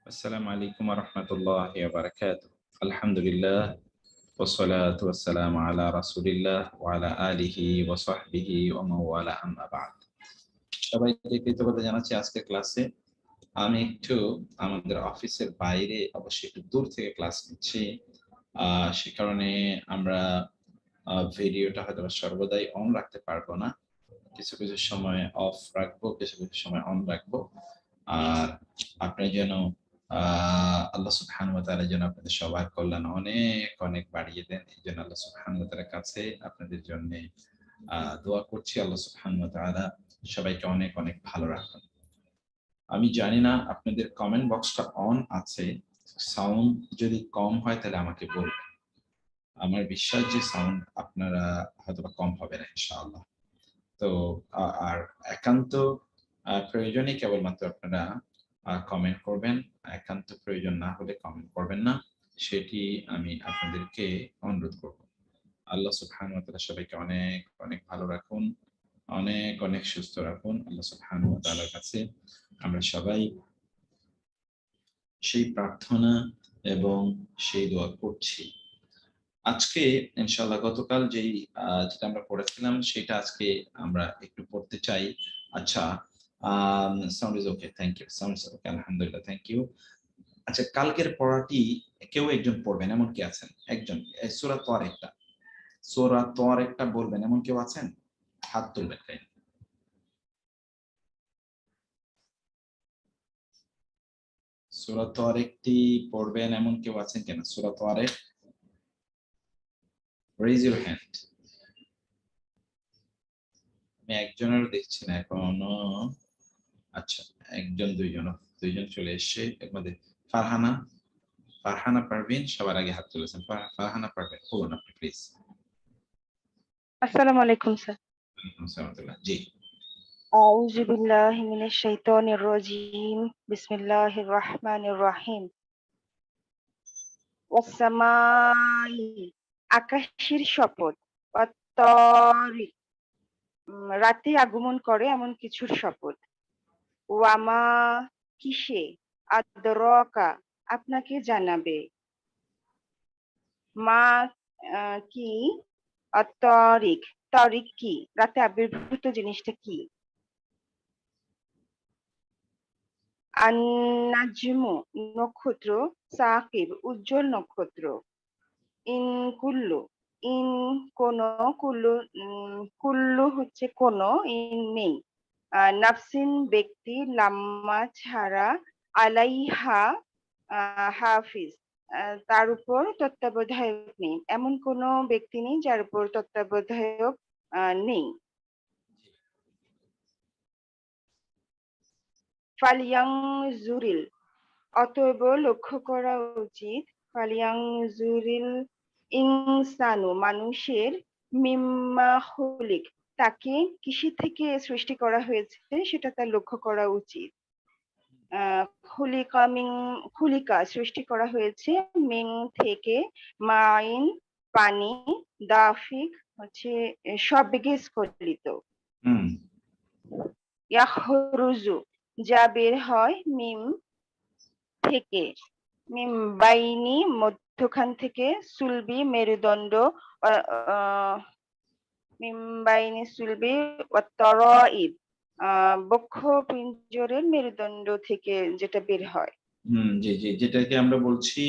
السلام عليكم ورحمة الله وبركاته. الحمد لله والصلاة والسلام على رسول الله وعلى آله وصحبه ومن والاه أما بعد. সবাইকে কৃতজ্ঞতা জানাচ্ছি আজকের ক্লাসে। আমি একটু আমাদের অফিসের বাইরে অবশ্যই একটু দূর থেকে ক্লাস নিচ্ছি। সে কারণে আমরা ভিডিওটা হয়তো সর্বদাই অন রাখতে পারবো না। কিছু কিছু সময় অফ রাখবো, কিছু কিছু সময় অন রাখবো। আর আপনি যেন আল্লাহ সুবহানাহু ওয়া তাআলা যেন আপনাদের সবার কল্যাণ অনেক অনেক বাড়িয়ে দেন, এই জন্য আল্লাহ সুবহানাহু ওয়া তাআলার কাছে আপনাদের জন্য দোয়া করছি। আল্লাহ সুবহানাহু ওয়া তাআলা সবাইকে অনেক অনেক ভালো রাখুন। আমি জানি না আপনাদের কমেন্ট বক্সটা অন আছে, সাউন্ড যদি কম হয় তাহলে আমাকে বলবেন। আমার বিশ্বাস যে সাউন্ড আপনারা হয়তো কম হবে না ইনশাআল্লাহ। তো আর একান্ত প্রয়োজনে কেবলমাত্র আপনারা কমেন্ট করবেন, একান্ত প্রয়োজন না হলে কমেন্ট করবেন না, সেটি আমি আপনাদেরকে অনুরোধ করব। আল্লাহ সুবহানাহু ওয়া তাআলা সবাইকে অনেক অনেক ভালো রাখুন, অনেক অনেক সুস্থ রাখুন। আল্লাহ সুবহানাহু ওয়া তাআলার কাছে আমরা সবাই সেই প্রার্থনা এবং সেই দোয়া করছি। আজকে ইনশাআল্লাহ গতকাল যেটা আমরা পড়েছিলাম সেটা আজকে আমরা একটু পড়তে চাই। আচ্ছা, sound is okay, thank you. Sound is okay, আলহামদুলিল্লাহ, থ্যাংক ইউ। আচ্ছা, কালকের পড়াটি কেউ একজন পড়বেন এমন কি আছেন? একজন সূরা তোয়ারেকটা বলবেন এমন কেউ আছেন? হাত তুলবেন কাইন্ডলি। সূরা তোয়ারেকটি পড়বেন এমন কেউ আছেন কিনা? সূরা তোয়ারেক, রেইজ ইউর হ্যান্ড। আমি একজনেরও দেখছি না এখনো। আচ্ছা, একজন দুইজন চলে এসছে এর মধ্যে। ফারহানা পারভিন সবার আগে হাত তুলেছেন। ফারহানা পারভিন বলুন আপনি প্লিজ। আসসালামু আলাইকুম স্যার। ওয়ালাইকুম আসসালাম। জি। আউযু বিল্লাহি মিনাশ শাইতানির রাজীম। বিসমিল্লাহির রহমানির রহিম। ওয়াস-সামাই, আকাশের শপথ। ওয়াত-তারিক, রাতে আগমন করে এমন কিছুর শপথ। ওয়ামা, কিসে, আদরাকা, আপনাকে জানাবে। মা, কি, আত-তারিক, তারিক কি, রাতে আবির্ভূত জিনিসটা কি? আন-নাজমু, নক্ষত্র। সাকিব, উজ্জ্বল নক্ষত্র। ইন-কুল্লু, ইন কোন, কুল্লু, কুল্লু হচ্ছে কোন, ইন নেই। নাফসিন, ব্যক্তি। লাম্মা, ছাড়া। আলাইহা, হাফিজ, তার উপর তত্ত্বাবধায়ক নেই। এমন কোন ব্যক্তি নেই যার উপর তত্ত্বাবধায়ক নেই। ফালিয়ানজুরিল, অতএব লক্ষ্য করা উচিত। ফালিয়ানজুরিল ইনসানু, মানুষের। মিম্মা খুলিক, তাকে কিসে থেকে সৃষ্টি করা হয়েছে সেটা তার লক্ষ্য করা উচিত। খুলিকা, সৃষ্টি করা হয়েছে। মিং, থেকে। মাইন, পানি। দাফিক, হচ্ছে সবেগে স্খলিত। ইয়াখরুজু, যা বের হয়। মিম, থেকে। মিম বাইনি, মধ্যখান থেকে। সুলবি, মেরুদণ্ড। মিম বাইনি সুলবি ওয়াত-তারাইব, বক্ষ পিঞ্জরের মেরুদণ্ড থেকে যেটা বের হয়। জি জি, যেটাকে আমরা বলছি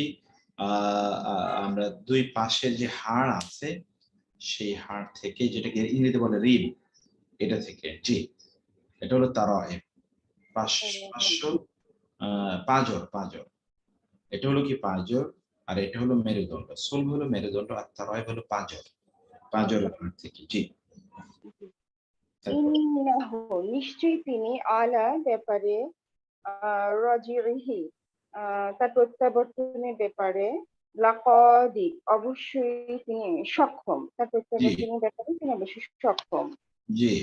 আমরা দুই পাশে যে হাড় আছে সেই হাড় থেকে, যেটাকে ইংরেজিতে বলে রিব, এটা থেকে। জি, এটা হলো তারাইব। পাঁজর। এটা হলো কি পাঁজর, আর এটা হলো মেরুদণ্ড। সুলব হলো মেরুদণ্ড আর তারাইব হলো পাঁজরের হাড় থেকে। জি। ইন্নাহু, নিশ্চয়ই তিনি। আলা, ব্যাপারে। রাজিহি, তার প্রত্যাবর্তনের ব্যাপারে। লাকাদির, অবশ্যই তিনি সক্ষম। তার প্রত্যাবর্তনের ব্যাপারে তিনি অবশ্যই সক্ষম। জি।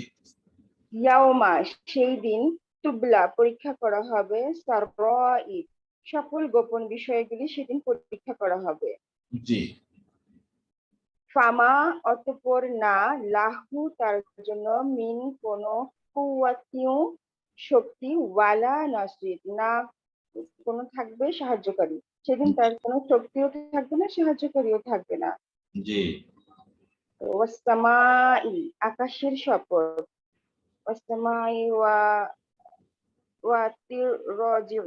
ইয়াউমা, সেই দিন। তুবলা, পরীক্ষা করা হবে। সাররাইব, সকল গোপন বিষয়গুলি সেদিন পরীক্ষা করা হবে। জি। ফামা, অতঃপর না। লাহু, তার জন্য। মিন, কোন। কুওয়াতিউ, শক্তি। ওয়ালা নাসরিত, না কোনো থাকবে সাহায্যকারী, সেদিন তার কোনো শক্তিও থাকবে না, সাহায্যকারীও থাকবে না। জি। ওয়াসসামাই, আকাশের শপথ। ওয়াসসামাই ওয়াতির রজিম,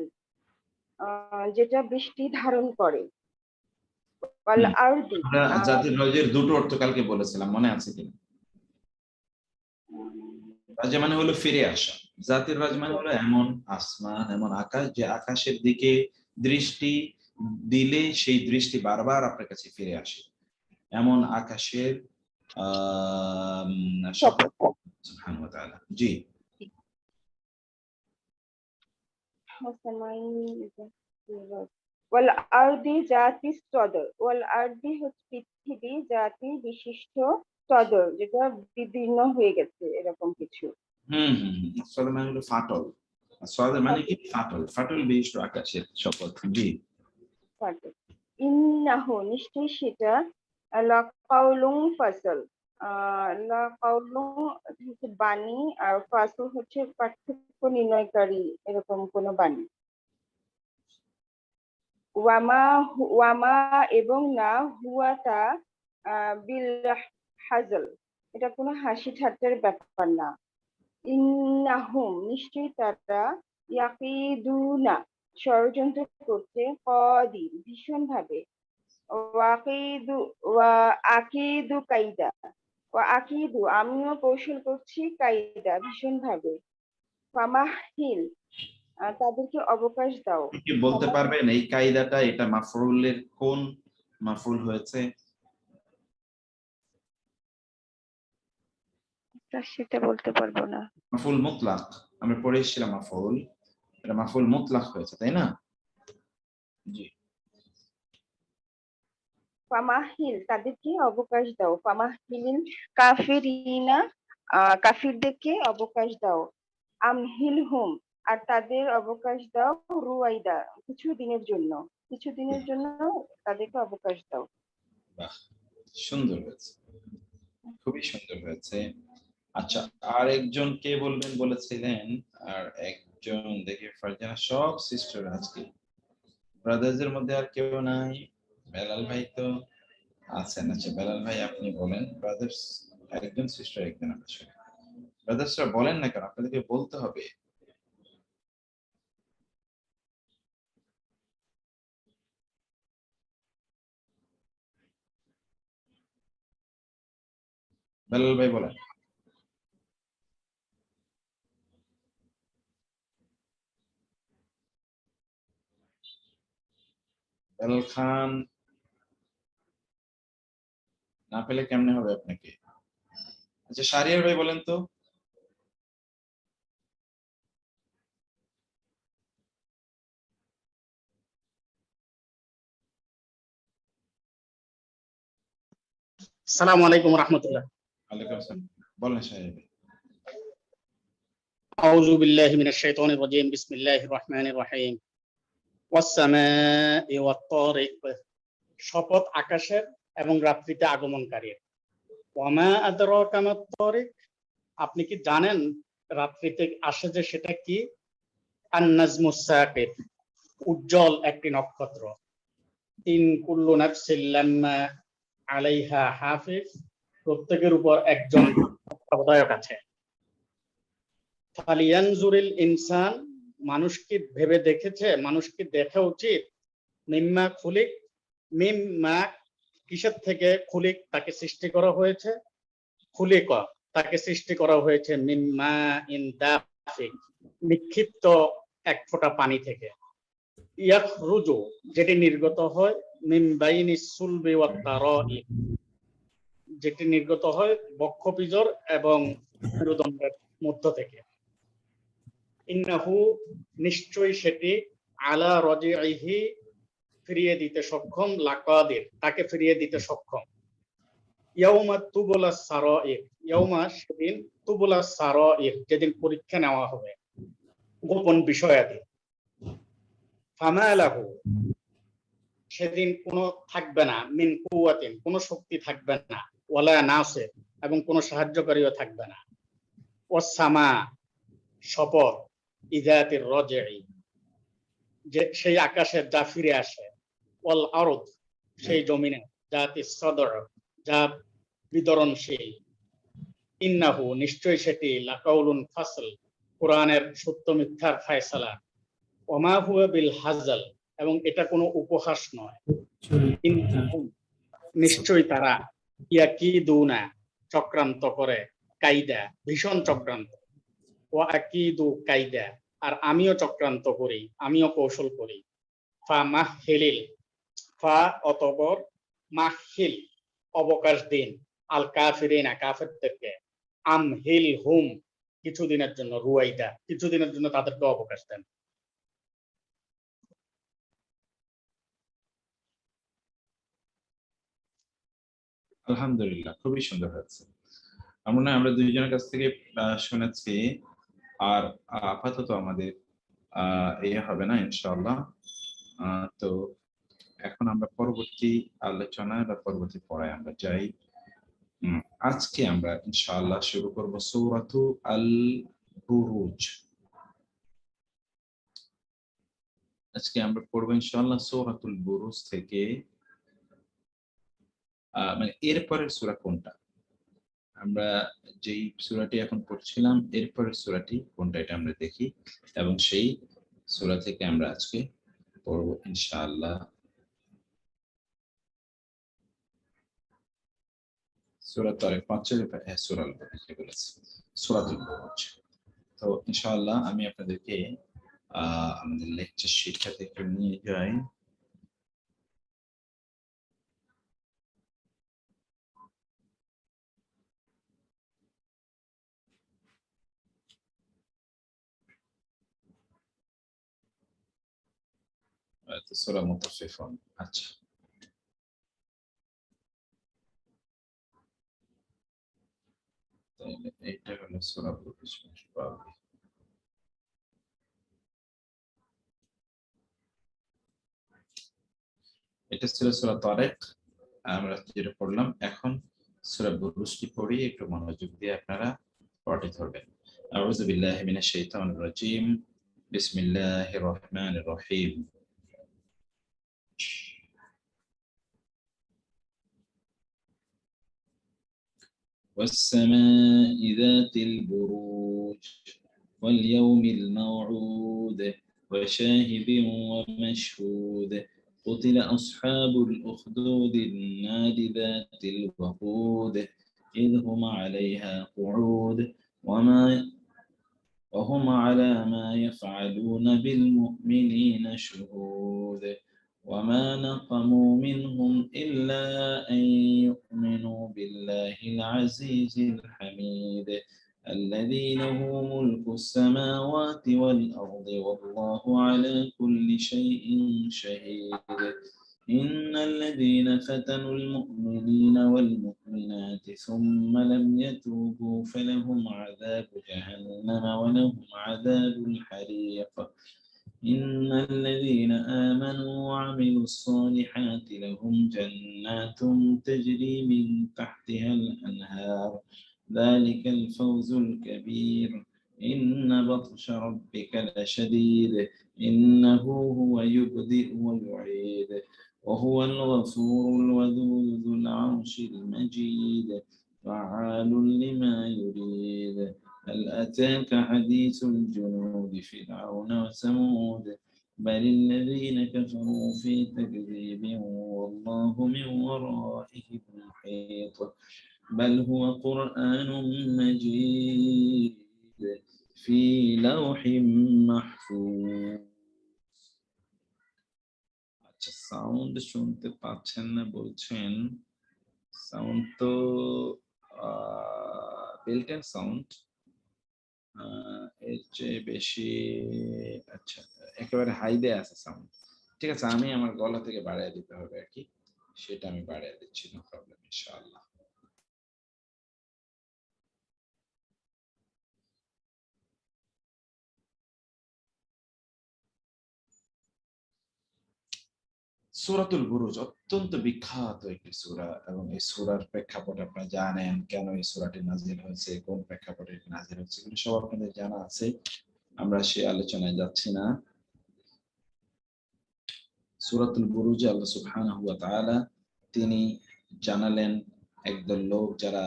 যেটা বৃষ্টি ধারণ করে। ওয়াল হুম। আরদি, আমরা জাতির রজের দুটো অর্থ কালকে বলেছিলাম, মনে আছে কিনা? রাজা মানে হলো ফিরে আসা, জাতির রাজ মানে হলো এমন আসমান, এমন আকাশ যে আকাশের দিকে দৃষ্টি দিলে সেই দৃষ্টি বারবার আপনার কাছে ফিরে আসে, এমন আকাশের শপথ। শপথ। সুবহানাহু ওয়া তাআলা। জি। ওয়াসসামাই ওয়াল আরদি জাতি সদর, ওয়াল আরদি হচ্ছে পৃথিবী, জাতি বিশিষ্ট, সদর যেটা বিদীর্ণ হয়ে গেছে এরকম কিছু। হুম হুম হুম। সদর মানে হলো ফাটল, সদর মানে কি? ফাটল, ফাটল বিশিষ্ট আকাশের শপথ। জি। ইন্নাহু, নিশ্চয়ই সেটা, লাকাউলুন ফাসল, লাকাউলুন হচ্ছে বাণী, আর ফাসল হচ্ছে পার্থক্য নির্ণয়কারী এরকম কোন বাণী। ওয়ামা এবং না হুয়া তা বিল হাজল, এটা কোনো হাসি ঠাট্টার ব্যাপার না। ইন্নাহুম, নিশ্চয়ই তারা, ইয়াকিদুনা, ষড়যন্ত্র করছে, কদির, ভীষণ ভাবে, ওয়াকিদু ওয়া আকিদু কাইদা, ওয়া আকিদু, আমিও কৌশল করছি, কাইদা, ভীষণ ভাবে। ফামাহিল, তাদেরকে অবকাশ দাও। কি বলতে পারবেন এই কায়দাটা এটা মাফউলের কোন মাফউল হয়েছে? সেটা বলতে পারবো না। মাফউল মুতলাক, আমরা পড়ে এসেছিলাম মাফউল, এটা মাফউল মুতলাক হয়েছে, তাই না? জি। ফামাহিল, তাদেরকে অবকাশ দাও। ফামাহিল কাফিরিনা, কাফিরদেরকে অবকাশ দাও। আমহিল হুম, আর তাদের অবকাশ দাও, রুয়াইদা, কিছু দিনের জন্য, কিছু দিনের জন্য তাদেরকে অবকাশ দাও। বাহ, সুন্দর হয়েছে, খুবই সুন্দর হয়েছে। আচ্ছা, আর একজন কে বলবেন বলেছিলেন? আর একজন, দেখি ফারজানা, সব সিস্টার আজকে, ব্রাদার্সের মধ্যে আর কেউ নাই? বেলাল ভাই তো আছেন। আচ্ছা বেলাল ভাই আপনি বলেন, ব্রাদার্স একজন, সিস্টার একজন, আমরা শুনি। ব্রাদার্সরা বলেন না কেন? আপনাদেরকে বলতে হবে। বেলাল ভাই বলেন। বেলাল খান, না পেলে কেমনে হবে আপনাকে? আচ্ছা শাহরিয়ার ভাই বলেন তো। আসসালামু আলাইকুম রাহমাতুল্লাহ। ওয়ালাইকুম আসসালাম, বলেন শাহরিয়ার ভাই। আউযু বিল্লাহি মিনাশ শাইতানির রাজীম, বিসমিল্লাহির রহমানির রহিম। ওয়াস-সামাই ওয়াত-তারিক, শপথ আকাশের এবং রাত্রিতে আগমনকারীর। ওয়া মা আদরাকা মাত-তারিক, আপনি কি জানেন রাত্রিতে আসে যে সেটা কি? আন-নাজমুস সাকিব, উজ্জ্বল একটি নক্ষত্র। ইন কুল্লু নাফসিন লাম্মা আলাইহা হাফিজ, প্রত্যেকের উপর একজন তত্ত্বাবধায়ক আছে। ফালিয়ানজুরিল ইনসান, মানুষ কি ভেবে দেখেছে, মানুষ কি দেখা উচিত, মিম্মা খুলিক, মিম্মা কিসের থেকে, খুলিক তাকে সৃষ্টি করা হয়েছে, খুলিক তাকে সৃষ্টি করা হয়েছে, মিম্মা ইন দাফিক, নিক্ষিপ্ত এক ফোঁটা পানি থেকে, ইয়াখরুজু, যেটি নির্গত হয়, মিন বাইনিস সুলবি ওয়াত তারাইব, যেটি নির্গত হয় বক্ষপিজর এবং মেরুদণ্ডের মধ্য থেকে। ইন্নাহু, নিশ্চয়ই সেটি, আলা রাজিইহি, ফিরিয়ে দিতে সক্ষম, লাকাদির, তাকে ফিরিয়ে দিতে সক্ষম। ইয়াউমা তুবলাস সারাইর, ইয়াউমা সেদিন, তুবলাস সারাইর, যেদিন পরীক্ষা নেওয়া হবে গোপন বিষয়াদি। ফামা লাহু, সেদিন কোনো থাকবে না, মিন কুওয়াতিন, কোনো শক্তি থাকবে না, ওয়ালা নাসির, এবং কোনো সাহায্যকারীও থাকবে না। ওয়াস সামা, শপথ, ইযাতির রাজিই, যে সেই আকাশের যা ফিরে আসে, ওয়াল আরদ সেই জমিনে, জাতি সদর যা বিতরণশীল, ইন্নাহু নিশ্চয় সেটি লাকাউলুন ফাসল কোরআনের সত্য মিথ্যার ফায়সালা, ওমা হুয়া বিল হাজাল এবং এটা কোনো উপহাস নয়, ইন্নাহুম নিশ্চয় তারা ইয়াকিদুনা চক্রান্ত করে, কাইদা ভীষণ চক্রান্ত, ওয়া আকিদু কাইদা আর আমিও চক্রান্ত করি, আমিও কৌশল করি, ফা মাহহিলিল ফা অতঃপর মাহহিল অবকাশ দিন, আল কাফিরিনা কাফেরদেরকে, আমহিল হুম কিছুদিনের জন্য, রুয়াইদা কিছুদিনের জন্য তাদেরকে অবকাশ দেন। আলহামদুলিল্লাহ, খুবই সুন্দর হয়েছে। আমরা দুইজনের কাছ থেকে শুনেছি। আর আপাতত আমাদের হবে না ইনশাআল্লাহ। তো এখন আমরা পরবর্তী আলোচনায় বা পরবর্তী পড়ায় আমরা যাই। আজকে আমরা ইনশাআল্লাহ শুরু করব সূরাতু আল বুরুজ। আজকে আমরা পড়বো ইনশাআল্লাহ সূরাতুল বুরুজ থেকে। মানে এরপরের সূরা কোনটা, আমরা যেই সূরাটি এখন পড়ছিলাম এরপরের সূরাটি কোনটা এটা আমরা দেখি, এবং সেই সূরা থেকে আমরা আজকে পড়বো ইনশাআল্লাহ সূরা তারিক ৫ সূরাতুল বুরুজ। তো ইনশাআল্লাহ আমি আপনাদেরকে আমাদের লেকচার শিটটাতে একটু নিয়ে যাই। সূরা মুতাফফিফুন। আচ্ছা, তাহলে এইটা হলো সূরা বুরুজ। এটা ছিল সূরা তারিক, আমরা যেটা পড়লাম। এখন সূরা বুরুজটি পড়ি, একটু মনোযোগ দিয়ে আপনারা পড়তে ধরবেন। আউযু বিল্লাহি মিনাশ শাইতানির রাজীম, বিসমিল্লাহির রহমানির রহিম। والسماء ذات البروج واليوم الموعود وشاهد ومشهود قتل أصحاب الأخدود النار ذات الوقود إذ هم عليها قعود وهم على ما يفعلون بالمؤمنين شهود وما نقموا منهم إلا أن يؤمنوا بالله العزيز الحميد الذي له ملك السماوات والأرض والله على كل شيء شهيد إن الذين فتنوا المؤمنين والمؤمنات ثم لم يتوبوا فلهم عذاب جهنم ولهم عذاب الحريق إن الذين آمنوا وعملوا الصالحات لهم جنات تجري من تحتها الأنهار ذلك الفوز الكبير إن بطش ربك لشديد إنه هو يبدئ ويعيد وهو الغفور الودود ذو العرش المجيد فعال لما يريد هل أتاك حديث الجنود فرعون وثمود بل الذين كفروا في تكذيب والله من ورائهم محيط بل هو قرآن مجيد في لوح محفوظ। আচ্ছা, সাউন্ড শুনতে পাচ্ছেন না বলছেন। সাউন্ড তো বিল্ট-ইন সাউন্ড, এর চেয়ে বেশি। আচ্ছা, একেবারে হাই দেয়া আছে সাউন্ড। ঠিক আছে, আমি আমার গলা থেকে বাড়িয়ে দিতে হবে আর কি, সেটা আমি বাড়িয়ে দিচ্ছি, নো প্রবলেম ইনশাআল্লাহ। সূরাতুল বুরুজ অত্যন্ত বিখ্যাত একটি সূরা, এবং এই সূরার প্রেক্ষাপট আপনারা জানেন, কেন এই সূরাটি নাযিল হয়েছে, কোন প্রেক্ষাপটে নাযিল হয়েছে, এগুলো সব আপনাদের জানা আছে। আমরা সেই আলোচনায় যাচ্ছি না। সূরাতুল বুরুজে আল্লাহ সুবহানাহু ওয়া তাআলা তিনি জানালেন একদল লোক যারা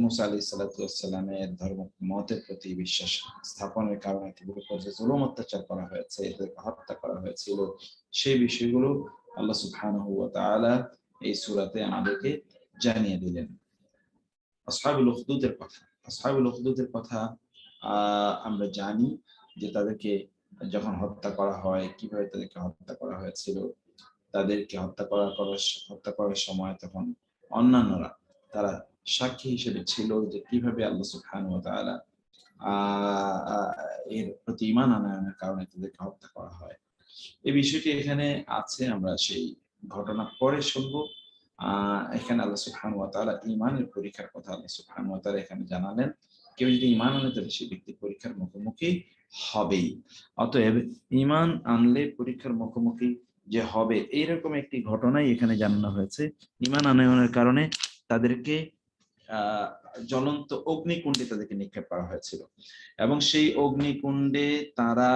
মুসা আলাইহিস সালাতু ওয়াস সালামের ধর্ম মতের প্রতি বিশ্বাস স্থাপনের কারণে তাদের উপর যে জুলুম অত্যাচার করা হয়েছে, এদেরকে হত্যা করা হয়েছিল, সেই বিষয়গুলো আল্লাহ সুবহানাহু ওয়া তাআলা এই সূরাতে আমাদেরকে জানিয়ে দিলেন। আসহাবুল উখদুদের কথা, আসহাবুল উখদুদের কথা আমরা জানি যে তাদেরকে যখন হত্যা করা হয়, কিভাবে তাদেরকে হত্যা করা হয়েছিল। তাদেরকে হত্যা করার সময় তখন অন্যান্যরা তারা সাক্ষী হিসেবে ছিল যে কিভাবে আল্লাহ সুবহানাহু ওয়া তাআলা এর প্রতি ঈমান আনয়নের কারণে তাদেরকে হত্যা করা হয়। এই বিষয়টি এখানে আছে, আমরা সেই ঘটনা পরে শুনবো। এখানে আল্লাহ সুবহানাহু ওয়া তাআলা ঈমানের পরীক্ষার কথা আল্লাহ সুবহানাহু ওয়া তাআলা এখানে জানালেন। কেউ যদি ঈমান আনে তাহলে সেই ব্যক্তি পরীক্ষার মুখোমুখি হবেই। অতএব ঈমান আনলে পরীক্ষার মুখোমুখি যে হবে, এইরকম একটি ঘটনাই এখানে জানানো হয়েছে। ঈমান আনয়নের কারণে তাদেরকে জ্বলন্ত অগ্নিকুণ্ডে তাদেরকে নিক্ষেপ করা হয়েছিল এবং সেই অগ্নিকুণ্ডে তারা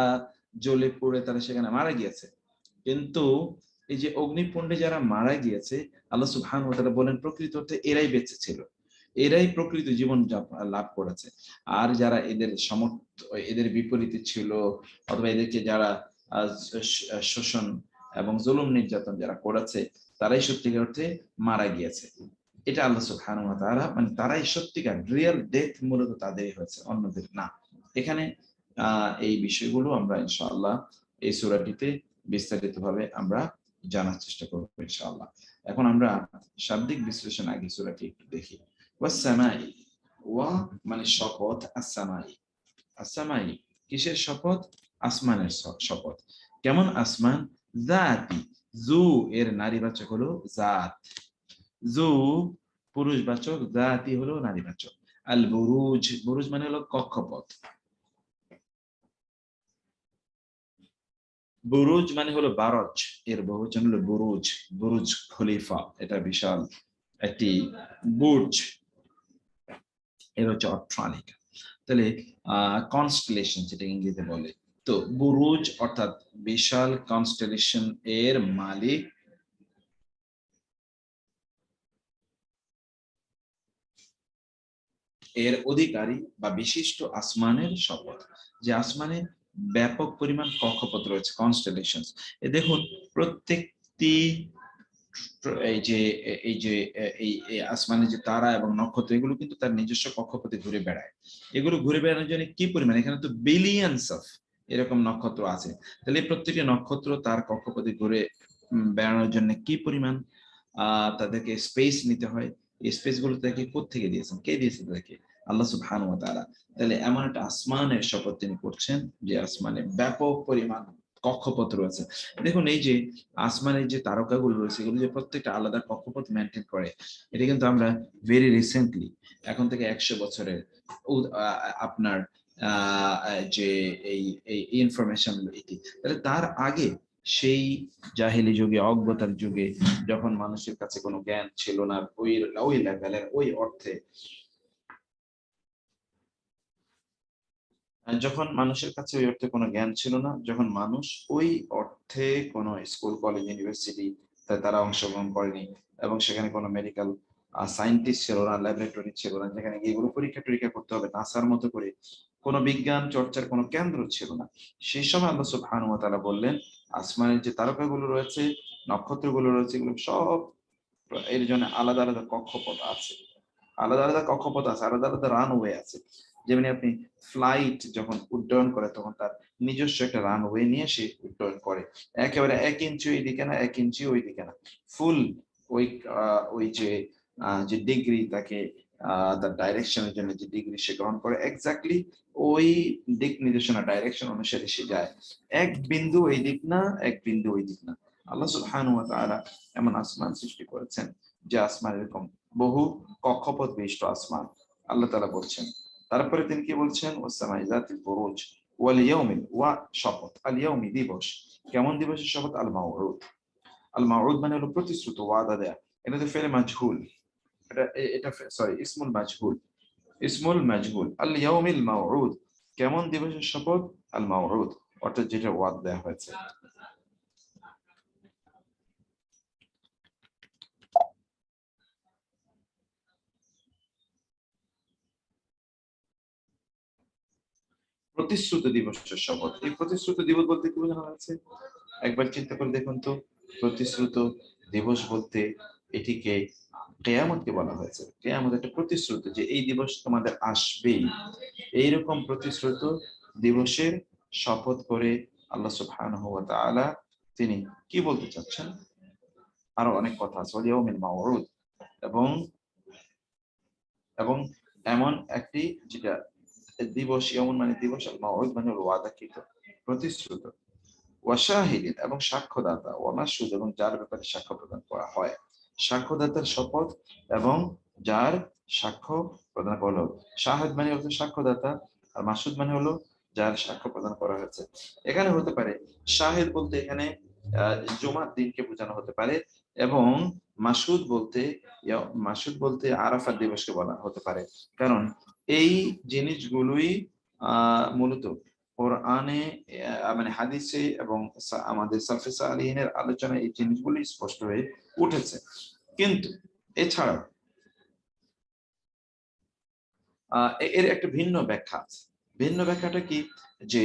জ্বলে পড়ে তারা সেখানে মারা গিয়েছে। কিন্তু এই যে অগ্নিকুণ্ডে যারা মারা গিয়েছে, আল্লাহ সুবহানাহু ওয়া তাআলা বলেন প্রকৃত অর্থে এরাই বেঁচে ছিল, এরাই প্রকৃত জীবন লাভ করেছে। আর যারা এদের বিপরীতে ছিল অথবা এদেরকে যারা শোষণ এবং জুলুম নির্যাতন যারা করেছে, তারাই সত্যিকার অর্থে মারা গিয়েছে। এটা আল্লাহ সুবহানাহু ওয়া তাআলা মানে তারাই সত্যিকার রিয়েল ডেথ মূলত তাদেরই হয়েছে, অন্যদের না। এখানে এই বিষয়গুলো আমরা ইনশাআল্লাহ এই সূরাটিতে বিস্তারিতভাবে আমরা জানার চেষ্টা করব ইনশাআল্লাহ। এখন আমরা শাব্দিক বিশ্লেষণ আগে সূরাটি একটু দেখি। ওয়াস-সামাই, ওয়া মানে শপথ, আস-সামাই, আস-সামাই কিসের শপথ? আসমানের শপথ। কেমন আসমান? যাতি, জু এর নারীবাচক হলো জাত, জু পুরুষবাচক, যাতি হলো নারীবাচক। আল বুরুজ, বুরুজ মানে হলো কক্ষপথ, বুরুজ মানে হলো বারজ, এর বহুবচন হলো বুরুজ, বুরুজ খলিফা, এটা বিশাল একটি বুর্জ, এর হচ্ছে অট্টালিকা। তাহলে কনস্টেলেশন যেটা ইংরেজিতে বলে, তো বুরুজ অর্থাৎ বিশাল কনস্টেলেশন এর মালিক এর অধিকারী বা বিশিষ্ট আসমানের শপথ, যে আসমানে ব্যাপক পরিমাণ কক্ষপথ রয়েছে, কনস্টেলেশনস। দেখুন প্রত্যেকটি এই আসমানে যে তারা এবং নক্ষত্র, এগুলো কিন্তু তার নিজস্ব কক্ষপথে ঘুরে বেড়ায়। এগুলো ঘুরে বেড়ানোর জন্য কি পরিমাণ, এখানে তো বিলিয়নস অফ এরকম নক্ষত্র আছে। তাহলে প্রত্যেকটি নক্ষত্র তার কক্ষপথে ঘুরে বেড়ানোর জন্য কি পরিমাণ তাদেরকে স্পেস নিতে হয়। এই স্পেস গুলো তাদেরকে কোত্থেকে দিয়েছেন? কে দিয়েছে তাদেরকে? আল্লাহ সুবহানাহু ওয়া তাআলা। তাহলে এমন একটা আসমানের শপথ তিনি করছেন যে আসমানে ব্যাপক পরিমাণ কক্ষপথ রয়েছে। দেখুন এই যে আসমানের যে তারকাগুলো রয়েছে, এগুলো যে প্রত্যেকটা আলাদা কক্ষপথ মেনটেন করে, এটা কিন্তু আমরা ভেরি রিসেন্টলি, এখন থেকে 100 বছরের আপনার যে এই ইনফরমেশন এটি, তাহলে তার আগে সেই জাহেলি যুগে, অজ্ঞতার যুগে, যখন মানুষের কাছে কোনো জ্ঞান ছিল না ওই লেভেলের, ওই অর্থে, যখন মানুষের কাছে ওই অর্থে কোনো জ্ঞান ছিল না, যখন মানুষ ওই অর্থে কোনো স্কুল, কলেজ, ইউনিভার্সিটি তারা অংশগ্রহণ করেনি, এবং সেখানে কোনো মেডিকেল সায়েন্টিস্ট ছিল না, ল্যাবরেটরি ছিল না, যেখানে এগুলো পরীক্ষা করতে হবে নাসার মতো করে, কোনো বিজ্ঞান চর্চার কোনো কেন্দ্র ছিল না, সেই সময় আল্লাহ সুবহানাহু ওয়া তাআলা বললেন আসমানের যে তারকাগুলো রয়েছে, নক্ষত্রগুলো রয়েছে, এগুলো সব এর জন্য আলাদা আলাদা কক্ষপথ আছে, আলাদা আলাদা কক্ষপথ আছে, আলাদা আলাদা রানওয়ে আছে। যেমনি আপনি ফ্লাইট যখন উড্ডয়ন করে তখন তার নিজস্ব একটা রানওয়ে নিয়ে সে উড্ডয়ন করে, একেবারে 1 ইঞ্চি ওইদিকে না, 1 ইঞ্চি ওইদিকে না, ফুল ওই যে ডিগ্রি তাকে তার ডাইরেকশনের জন্য যে ডিগ্রি সে গ্রহণ করে, এক্স্যাক্টলি ওই দিক নির্দেশনা ডাইরেকশন অনুসারে সে যায়, এক বিন্দু এই দিক না, এক বিন্দু ওই দিক না। আল্লাহ সুবহানাহু ওয়া তাআলা এমন আসমান সৃষ্টি করেছেন যে আসমান এরকম বহু কক্ষপথ বিশিষ্ট আসমান, আল্লাহ তাআলা বলছেন। তারপরে তিনি কি বলছেন? ওয়াস-সামাই যাতিল বুরুজ ওয়াল ইয়াউমিল, ওয়া শপথ, আল ইয়াউমি দিবস, কেমন দিবসের শপথ? আল মাউউদ, আল মাউউদ মানে হলো প্রতিশ্রুত, ওয়াদা দেয়া। এটা তো ফেলে মাজহুল, এটা সরি ইসমুল মাজহুল, ইসমুল মাজহুল। আল ইয়াউমিল মাউউদ, কেমন দিবসের শপথ? আল মাউউদ, অর্থাৎ যেটা ওয়াদা দেয়া হয়েছে। প্রতিশ্রুত দিবসের শপথ। এই প্রতিশ্রুত দিবস বলতে কি বোঝানো হয়েছে? একবার চিন্তা করে দেখুন তো, প্রতিশ্রুত দিবস বলতে এটিকে কেয়ামতকে বলা হয়েছে। কেয়ামত একটা প্রতিশ্রুত, যে এই দিবস তোমাদের আসবেই। এইরকম প্রতিশ্রুত দিবসের শপথ করে আল্লাহ সুবহানাহু ওয়া তাআলা তিনি কি বলতে চাচ্ছেন? আরো অনেক কথা আছে, ওয়াল মাউউদ, এবং এবং এমন একটি যেটা দিবস, এমন মানে দিবস, আল মাউউদ মানে হলো ওয়াদাকৃত, প্রতিশ্রুত, ওয়াশাহিদিন এবং সাক্ষ্যদাতা, ওয়ামাশহুদ এবং যার ব্যাপারে সাক্ষ্য প্রদান করা হয়। সাক্ষ্যদাতার শপথ এবং যার সাক্ষ্য প্রদান করা হলো। শাহেদ মানে হচ্ছে সাক্ষ্যদাতা, আর মাসুদ মানে হলো যার সাক্ষ্য প্রদান করা হয়েছে। এখানে হতে পারে শাহেদ বলতে এখানে জুমার দিনকে বোঝানো হতে পারে, এবং মাসুদ বলতে আরাফাত দিবসকে বলা হতে পারে। কারণ এই জিনিসগুলোই মূলত কোরআনে মানে হাদিসে এবং আমাদের সালফে সালিহিনের আলোচনায় এই জিনিসগুলি স্পষ্ট হয়ে উঠেছে। কিন্তু এছাড়াও এর একটা ভিন্ন ব্যাখ্যা আছে। ভিন্ন ব্যাখ্যাটা কি? যে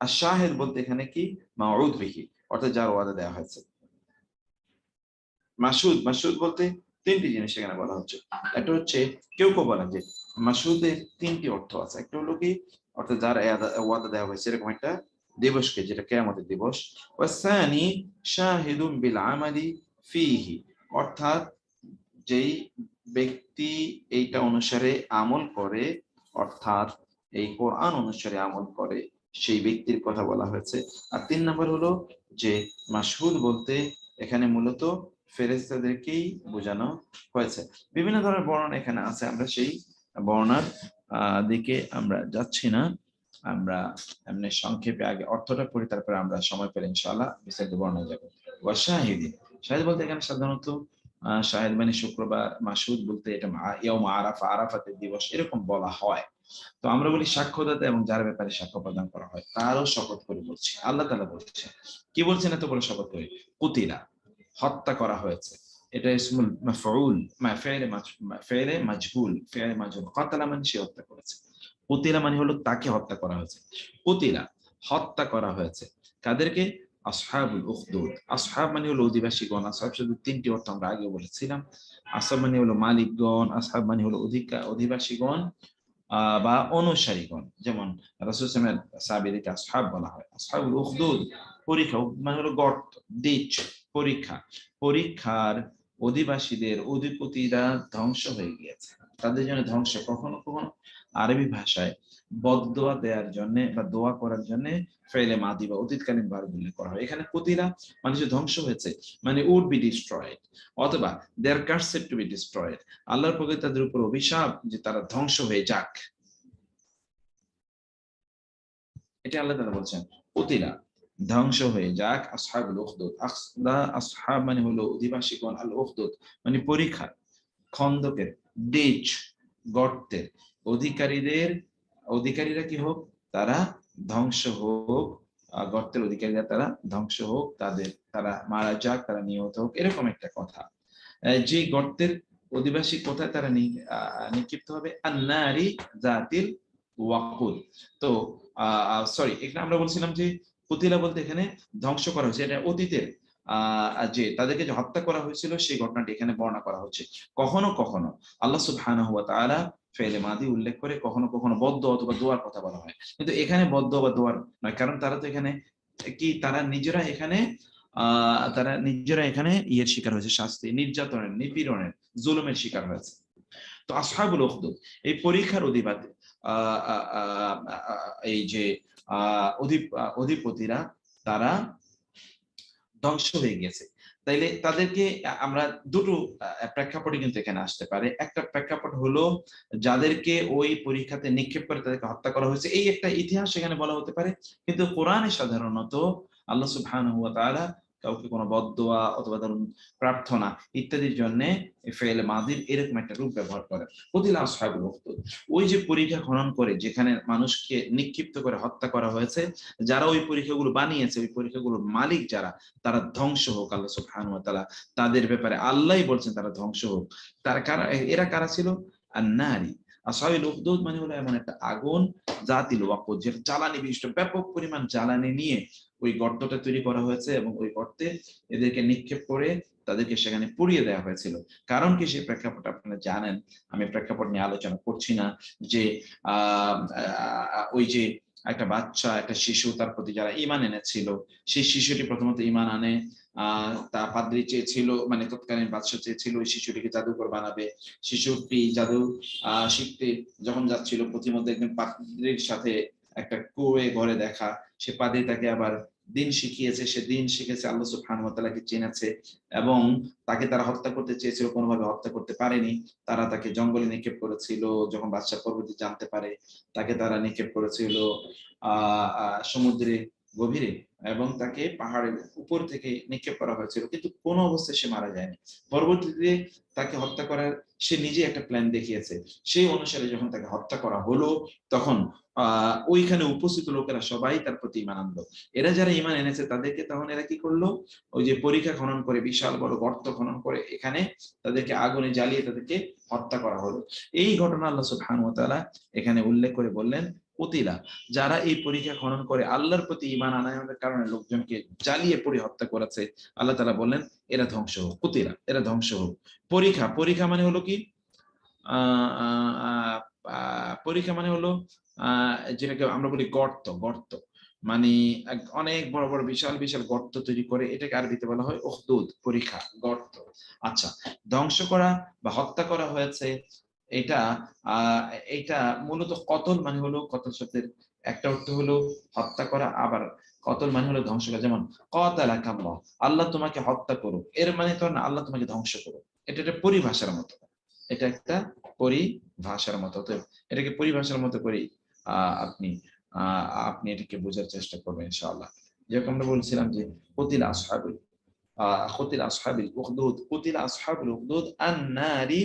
আশ-শাহিদ বলতে এখানে কি মাউউদ বিহি, অর্থাৎ যার ওয়াদা দেওয়া হয়েছে। মাসুদ বলতে তিনটি জিনিস এখানে বলা হচ্ছে। একটা হচ্ছে কেউ বলেন যে মাসুদের তিনটি অর্থ আছে। একটা হলো কি, অর্থাৎ যার ওয়াদা দেওয়া হয়েছে এরকম একটা দিবসকে, যেটা কিয়ামতের দিবস। ওয়াসানি শাহিদুম বিল আমালি ফিহি, অর্থাৎ যেই ব্যক্তি এইটা অনুসারে আমল করে, অর্থাৎ এই কোরআন অনুসারে আমল করে, সেই ব্যক্তির কথা বলা হয়েছে। আর 3 নম্বর হলো যে মাশহুদ বলতে এখানে মূলত ফেরেশতাদেরকেই বোঝানো হয়েছে। বিভিন্ন ধরনের বর্ণনা এখানে আছে, আমরা সেই বর্ণনার দিকে আমরা যাচ্ছি না। আমরা এমনি সংক্ষেপে আগে অর্থটা পড়ি, তারপরে আমরা সময় পেলে ইনশাআল্লাহ বিস্তারিত বর্ণনা যাব। ওয়াশাহিদিন, শাহিদ বলতে এখানে সাধারণত শাহেদ মানে শুক্রবার, মাসুদ বলতে এটা ইয়াউম আরাফা, আরাফাতের দিবস এরকম বলা হয়। তো আমরা বলি সাক্ষ্যদাতা এবং যার ব্যাপারে সাক্ষ্য প্রদান করা হয় তারও শপথ করে বলছি। আল্লাহ তাআলা বলছেন, কি বলছেন এত বড় শপথ করে? কুতিলা, হত্যা করা হয়েছে। এটা ইসমুল মাফউল, ফাইলে মাজহুল, ফাইলে মাজহুল। কাতালা মানে সে হত্যা করেছে, কুতিলা মানে হলো তাকে হত্যা করা হয়েছে। কুতিলা, হত্যা করা হয়েছে। কাদেরকে? আসহাবুল উখদুদ। আসহাব মানে হলো অধিবাসীগণ। আসহাব শুধু 3টি অর্থ আমরা আগে বলেছিলাম। আসহাব মানে হলো মালিকগণ, আসহাব মানে হলো অধিবাসীগণ বা অনুসারীগণ। যেমন রাসূল সাল্লাল্লাহু আলাইহি ওয়াসাল্লামের সাহাবীদেরকে আসহাব বলা হয়। আসহাবুল উখদুদ, পরীক্ষা মানে হলো গর্ত, ditch, পরীক্ষা। পরীক্ষার অধিবাসীদের অধিপতিরা ধ্বংস হয়ে গিয়েছে। তাদের জন্য ধ্বংস কখনো কখনো আরবি ভাষায় বদদোয়া দেওয়ার জন্য বা দোয়া করার জন্য ফেলে মাদি বা অতীতকালীন ভার্ব উল্লেখ করা হয়। এখানে কুতিলা মানে ধ্বংস হয়েছে, মানে উড বি ডিস্ট্রয়েড, অথবা দে আর কার্সেড টু বি ডিস্ট্রয়েড, আল্লাহর পক্ষে তাদের উপর অভিশাপ যে তারা ধ্বংস হয়ে যাক। এটা আল্লাহ তাআলা বলছেন, কুতিলা, ধ্বংস হয়ে যাক আসহাবুল উখদুদ। আসহাব মানে হলো অধিবাসীগণ, আল উখদুদ মানে পরীক্ষা, খন্দকের, ডিচ, গর্তের অধিকারীরা কি হোক? তারা ধ্বংস হোক। গর্তের অধিকারীরা তারা ধ্বংস হোক, তারা মারা যাক, তারা নিহত হোক, এরকম একটা কথা। যে গর্তের অধিবাসী কোথায় তারা নিক্ষিপ্ত হবে? আন-নারি যাতিল ওয়াকুদ। তো সরি, এখানে আমরা বলছিলাম যে কুতিলা বলতে এখানে ধ্বংস করা হয়েছে, এটা অতীতের যে তাদেরকে যে হত্যা করা হয়েছিল সেই ঘটনাটি এখানে বর্ণনা করা হচ্ছে। কখনো কখনো আল্লাহ সুবহানাহু ওয়া তাআলা ফেলে মাদি উল্লেখ করে কখনো কখনো বদ্দ অথবা দোয়ার কথা বলা হয়, কিন্তু এখানে বদ্দ বা দোয়ার নয়। কারণ তারা তো এখানে কি, তারা নিজেরা এখানে ইয়ের শিকার হয়েছে, শাস্তি, নির্যাতনের, নিপীড়নের, জুলুমের শিকার হয়েছে। তো আসহাবুল উখদুদ এই পরীক্ষার এই যে অধিপতিরা তারা ধ্বংস হয়ে গেছে। তাইলে তাদেরকে আমরা দুটো প্রেক্ষাপটে কিন্তু এখানে আসতে পারে। একটা প্রেক্ষাপট হলো যাদেরকে ওই পরীক্ষাতে নিক্ষেপ করে তাদেরকে হত্যা করা হয়েছে, এই একটা ইতিহাস এখানে বলা হতে পারে। কিন্তু কোরআনে সাধারণত আল্লাহ সুবহানাহু ওয়া তাআলা কাউকে কোনো বদদোয়া অথবা ধরুন প্রার্থনা ইত্যাদির জন্য ফেলে মাদির এরকম একটা রূপ ব্যবহার করে। কুতিলা আসহাবুল উখদুদ, ওই যে পরীক্ষা খনন করে যেখানে মানুষকে নিক্ষিপ্ত করে হত্যা করা হয়েছে, যারা ওই পরীক্ষাগুলো বানিয়েছে, ওই পরীক্ষাগুলোর মালিক যারা, তারা ধ্বংস হোক। আল্লাহ সুবহানাহু ওয়া তাআলা তাদের ব্যাপারে আল্লাহই বলছেন তারা ধ্বংস হোক। এরা কারা ছিল? আন-নারি, আসহাবুল উখদুদ মানে হলো এমন একটা আগুন জাতিল ওয়াকুদ, যেটা জ্বালানি বিশিষ্ট, ব্যাপক পরিমাণ জ্বালানি নিয়ে ওই গর্তটা তৈরি করা হয়েছে এবং ওই গর্তে এদেরকে নিক্ষেপ করে তাদেরকে সেখানে পুড়িয়ে দেওয়া হয়েছিল। কারণ কি সেই প্রেক্ষাপট আপনারা জানেন, আমি প্রেক্ষাপট নিয়ে আলোচনা করছি না। যে ওই যে একটা বাচ্চা, একটা শিশু, তার প্রতি যারা ঈমান এনেছিল, সেই শিশুটি প্রথমত ঈমান আনে, তা পাদ্রী চেয়েছিল, মানে তৎকালীন বাদশা চেয়েছিল ওই শিশুটিকে জাদুকর বানাবে। শিশুটি জাদু শিখতে যখন যাচ্ছিল, প্রতিমধ্যে একজন পাদ্রীর সাথে একটা কুয়ে ঘরে দেখা, সে পাদ্রী তাকে আবার দিন শিখিয়েছে, সে দিন শিখেছে, আল্লাহ সুবহানাহু ওয়া তাআলাকে চিনেছে, এবং তাকে তারা হত্যা করতে চেয়েছিল, কোনোভাবে হত্যা করতে পারেনি। তারা তাকে জঙ্গলে নিক্ষেপ করেছিল। যখন বাদশা পরবর্তী জানতে পারে, তাকে তারা নিক্ষেপ করেছিল সমুদ্রে গভীরে, এবং তাকে পাহাড়ের উপর থেকে নিক্ষেপ করা হয়েছিল, কিন্তু কোনো অবস্থায় সে মারা যায়নি। পরবর্তীতে তাকে হত্যা করার সে নিজে একটা প্ল্যান দেখিয়েছে, সেই অনুসারে যখন তাকে হত্যা করা হলো, তখন ওইখানে উপস্থিত লোকেরা সবাই তার প্রতি ঈমান আনলো। এরা যারা ঈমান এনেছে তাদেরকে তখন এরা কি করলো, ওই যে পরীক্ষা খনন করে, বিশাল বড় গর্ত খনন করে এখানে তাদেরকে আগুনে জ্বালিয়ে তাদেরকে হত্যা করা হলো। এই ঘটনা আল্লাহ সুবহানাহু ওয়া তাআলা এখানে উল্লেখ করে বললেন, কুতিলা, যারা এই পরীক্ষা খনন করে আল্লাহর প্রতি ঈমান আনায়নের কারণে লোকজনকে জ্বালিয়ে পুড়িয়ে হত্যা করেছে, আল্লাহ তাআলা বললেন এরা ধ্বংস হোক, কুতিলা, এরা ধ্বংস হোক। পরীক্ষা, পরীক্ষা মানে হলো কি, পরীক্ষা মানে হলো যেটাকে আমরা বলি গর্ত। গর্ত মানে অনেক বড় বড় বিশাল বিশাল গর্ত তৈরি করে, এটাকে আরবিতে বলা হয় উখদুদ, পরীক্ষা, গর্ত। আচ্ছা, ধ্বংস করা বা হত্যা করা হয়েছে, এটা এটা মূলত কতল মানে হলো, কতল শব্দের একটা অর্থ হলো হত্যা করা, আবার কতল মানে হলো ধ্বংস করা। যেমন কাতালাকাল্লাহ, আল্লাহ তোমাকে হত্যা করুক, এর মানে তো না আল্লাহ তোমাকে ধ্বংস করুক। এটা একটা পরিভাষার মতো, এটা একটা পরিভাষার মতো। তো এটাকে পরিভাষার মতো করে আপনি আপনি এটাকে বোঝার চেষ্টা করবেন ইনশাআল্লাহ। যেরকম আমরা বলছিলাম যে কুতিলা আসহাবুল কুতিলা আসহাবুল উখদুদ, কুতিলা আসহাবুল উখদুদ আন-নারি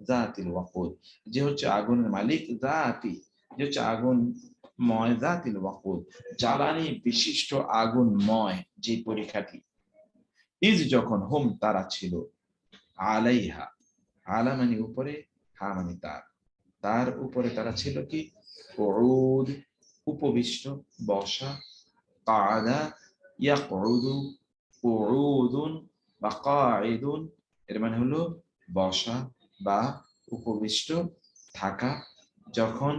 যাতিল ওয়াকুদ, যে হচ্ছে আগুনের মালিক, জাতি, যে হচ্ছে আগুন ময়, জাতিল ওয়াকুদ, জ্বালানি বিশিষ্ট আগুনময় যে পরীক্ষাটি। ইজ যখন, হুম তারা ছিল, আলাইহা, আলা মানে উপরে, হা মানে তার, তার উপরে তারা ছিল কি, কুউদ, উপবিষ্ট, বসা, কাদা, ইয়াকুদু, কুউদুন বা কাঈদুন, এর মানে হলো বসা বা উপবিষ্ট থাকা। যখন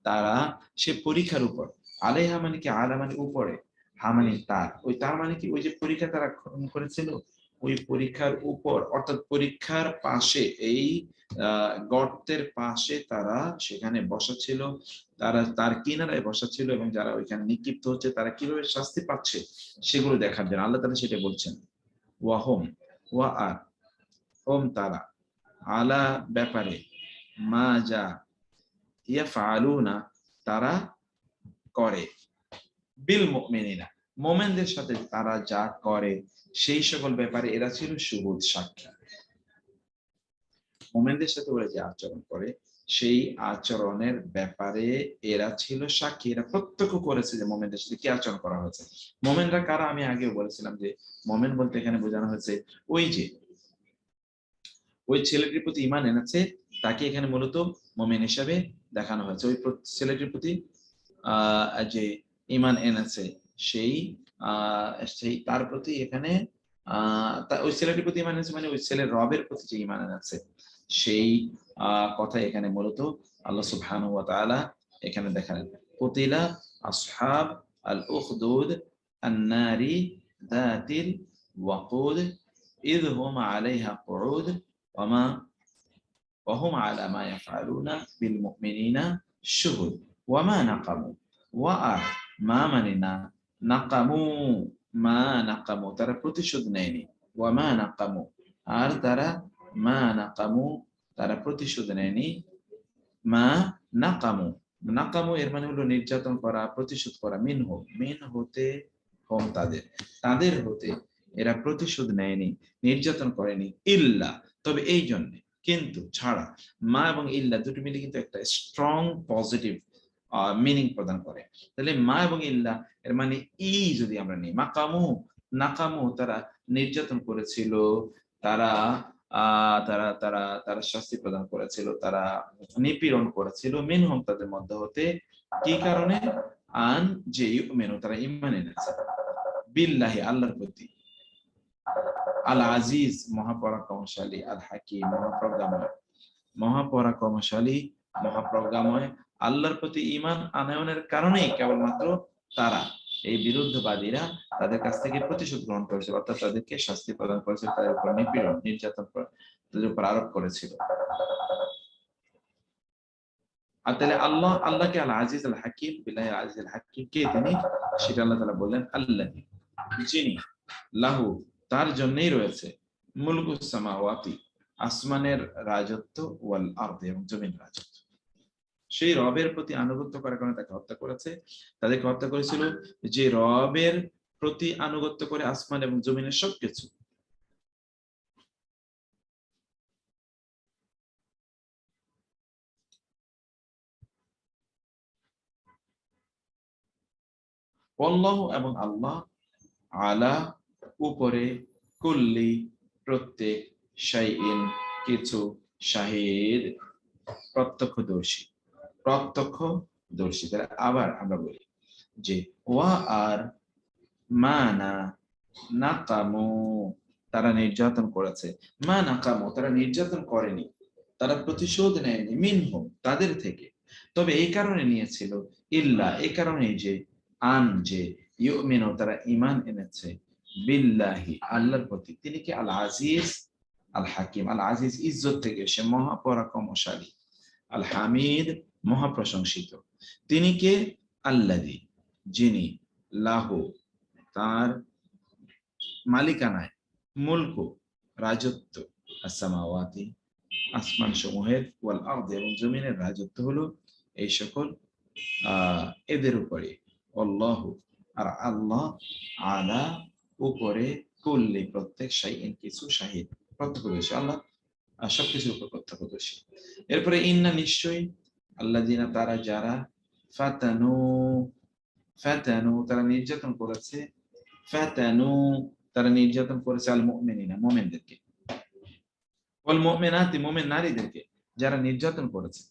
তারা সে পরীক্ষার উপর, আলাইহা মানে কি, আলা মানে উপরে, হা মানে তার, ওই তার মানে কি, ওই যে পরীক্ষা তারা করেছিল, ওই পরীক্ষার উপর, অর্থাৎ পরীক্ষার পাশে, এই গর্তের পাশে তারা সেখানে বসা ছিল, তারা তার কিনারায় বসা ছিল, এবং যারা ওইখানে নিক্ষিপ্ত হচ্ছে তারা কিভাবে শাস্তি পাচ্ছে সেগুলো দেখার জন্য আল্লাহ তাআলা সেটা বলছেন। ওয়াহম, ওয়া আর, হোম তারা, আলা ব্যাপারে, মা যা, ইয়াফআলুনা তারা করে, বিল মুমিনিনা মুমিনদের সাথে তারা যা করে সেই সকল ব্যাপারে এরা ছিল শুহুদ, সাক্ষী। মুমিনদের সাথে ওরা যে আচরণ করে সেই আচরণের ব্যাপারে এরা ছিল সাক্ষী, এরা প্রত্যক্ষ করেছে যে মুমিনদের সাথে কি আচরণ করা হয়েছে। মুমিনরা কারা, আমি আগেও বলেছিলাম যে মুমিন বলতে এখানে বোঝানো হয়েছে ওই যে ওই ছেলেটির প্রতি ঈমান এনেছে, তাকে এখানে মূলত মুমিন হিসাবে দেখানো হয়েছে। ওই ছেলেটির প্রতি যে ঈমান এনেছে সেই সেই তার প্রতি এখানে ওই ছেলেটির প্রতি ঈমান এনেছে মানে ওই ছেলের রবের প্রতি যে ঈমান এনেছে সেই কথা এখানে মূলত আল্লাহ সুবহানাহু ওয়া তাআলা এখানে দেখালেন। কুতিলা আসহাব আল উখদুদ আন-নারি যাতিল ওয়াকুদ ইয হুম আলাইহা কুউদ وهم على ما يفعلون بالمؤمنين شهود وما نقموا ما مننا نقموا ما نقموا তারা প্রতিশোধ নেয়নি, وما نقموا আর তারা ما نقموا তারা প্রতিশোধ নেয়নি, মা নাকামু, নাকামু এর মানে হলো নির্যাতন করা, প্রতিশোধ করা, মিন হতে, হোম তাদের, তাদের হতে এরা প্রতিশোধ নেয়নি, নির্যাতন করেনি, ইল্লা তবে এই জন্য, কিন্তু ছাড়া, মা এবং ইল্লা দুটো মিলে কিন্তু একটা স্ট্রং পজিটিভ মিনিং প্রদান করে। তাহলে মা এবং ইল্লা এর মানে ই যদি আমরা নিই, মাকামু, নাকামু তারা নির্যাতন করেছিল, তারা তারা তারা তারা শাস্তি প্রদান করেছিল, তারা নিপীড়ন করেছিল, মিনহুম তাদের মধ্যে হতে, কি কারণে? আন যে ইউমিনু তারা ঈমান এনেছে, বিল্লাহি আল্লাহর প্রতি, আল আজিজ মহাপরাক্রমশালী, আল হাকিম মহাপ্রজ্ঞাময়, মহাপরাক্রমশালী মহাপ্রজ্ঞাময় আল্লাহর প্রতি ঈমান আনয়নের কারণেই কেবলমাত্র তারা, এই বিরুদ্ধবাদীরা তাদের কাছ থেকে প্রতিশোধ গ্রহণ করেছিল, অর্থাৎ তাদেরকে শাস্তি প্রদান করেছিল, তাদের উপর নিপীড়ন নির্যাতন তাদের উপর আরোপ করেছিল। আর তাহলে আল্লাহকে আল আজিজ আল হাকিম, বিল্লাহি আল আজিজ আল হাকিম কে তিনি? সেটা আল্লাহ তাআলা বললেন আল্লাহি, যিনি, লাহু তার জন্যই রয়েছে, মুলকুস সামাওয়াতি আসমানের রাজত্ব, ওয়াল আরদ এবং জমিনের রাজত্ব। সেই রবের প্রতি আনুগত্য করার কারণে তাকে হত্যা করেছে, তাদেরকে হত্যা করেছিল যে রবের প্রতি আনুগত্য করে আসমান এবং জমিনের সবকিছু। আল্লাহ এবং আল্লাহ, আলা উপরে, কুল্লি প্রত্যেক, শাইইন কিছু, শাহিদ প্রত্যক্ষদর্শী, প্রত্যক্ষদর্শী। তাহলে আবার আমরা বলি যে ওয়া আর মানা নাকামু তারা নির্যাতন করেছে, মা নাকামু তারা নির্যাতন করেনি, তারা প্রতিশোধ নেয়নি, মিনহুম তাদের থেকে, তবে এই কারণে নিয়েছিল, ইল্লা এই কারণে যে, আন যে, ইউমিনু তারা ঈমান এনেছে, বিল্লাহি আল্লাহর প্রতি, তিনি কি? আল আজিজ আল হাকিম, আল আজিজ ইজ্জত থেকে, সে মহাপরাক্রমশালী, আল হামিদ মহাপ্রশংসিত, তিনি কে? আল্লাযী যিনি, লাহু তার মালিকানায়, মুলকু রাজত্ব, আসসামাওয়াতি আসমান সমূহের, ওয়াল আরদ এবং জমিনের রাজত্ব হলো এই সকল এদের উপরে, আল্লাহু আর আল্লাহ, আলা উপরে, কুল্লি প্রত্যেক, শাইইন কিছু, শাহিদ প্রত্যক্ষদর্শী, আল্লাহ সবকিছুর উপর প্রত্যক্ষদর্শী। এরপরে ইন্না নিশ্চয়ই, আল্লাযিনা তারা যারা, ফাতানু ফাতানু তারা নির্যাতন করেছে, ফাতানু তারা নির্যাতন করেছে, আল মুমিনিনা মুমিনদেরকে, ওয়াল মুমিনাতি মুমিন নারীদেরকে, যারা নির্যাতন করেছে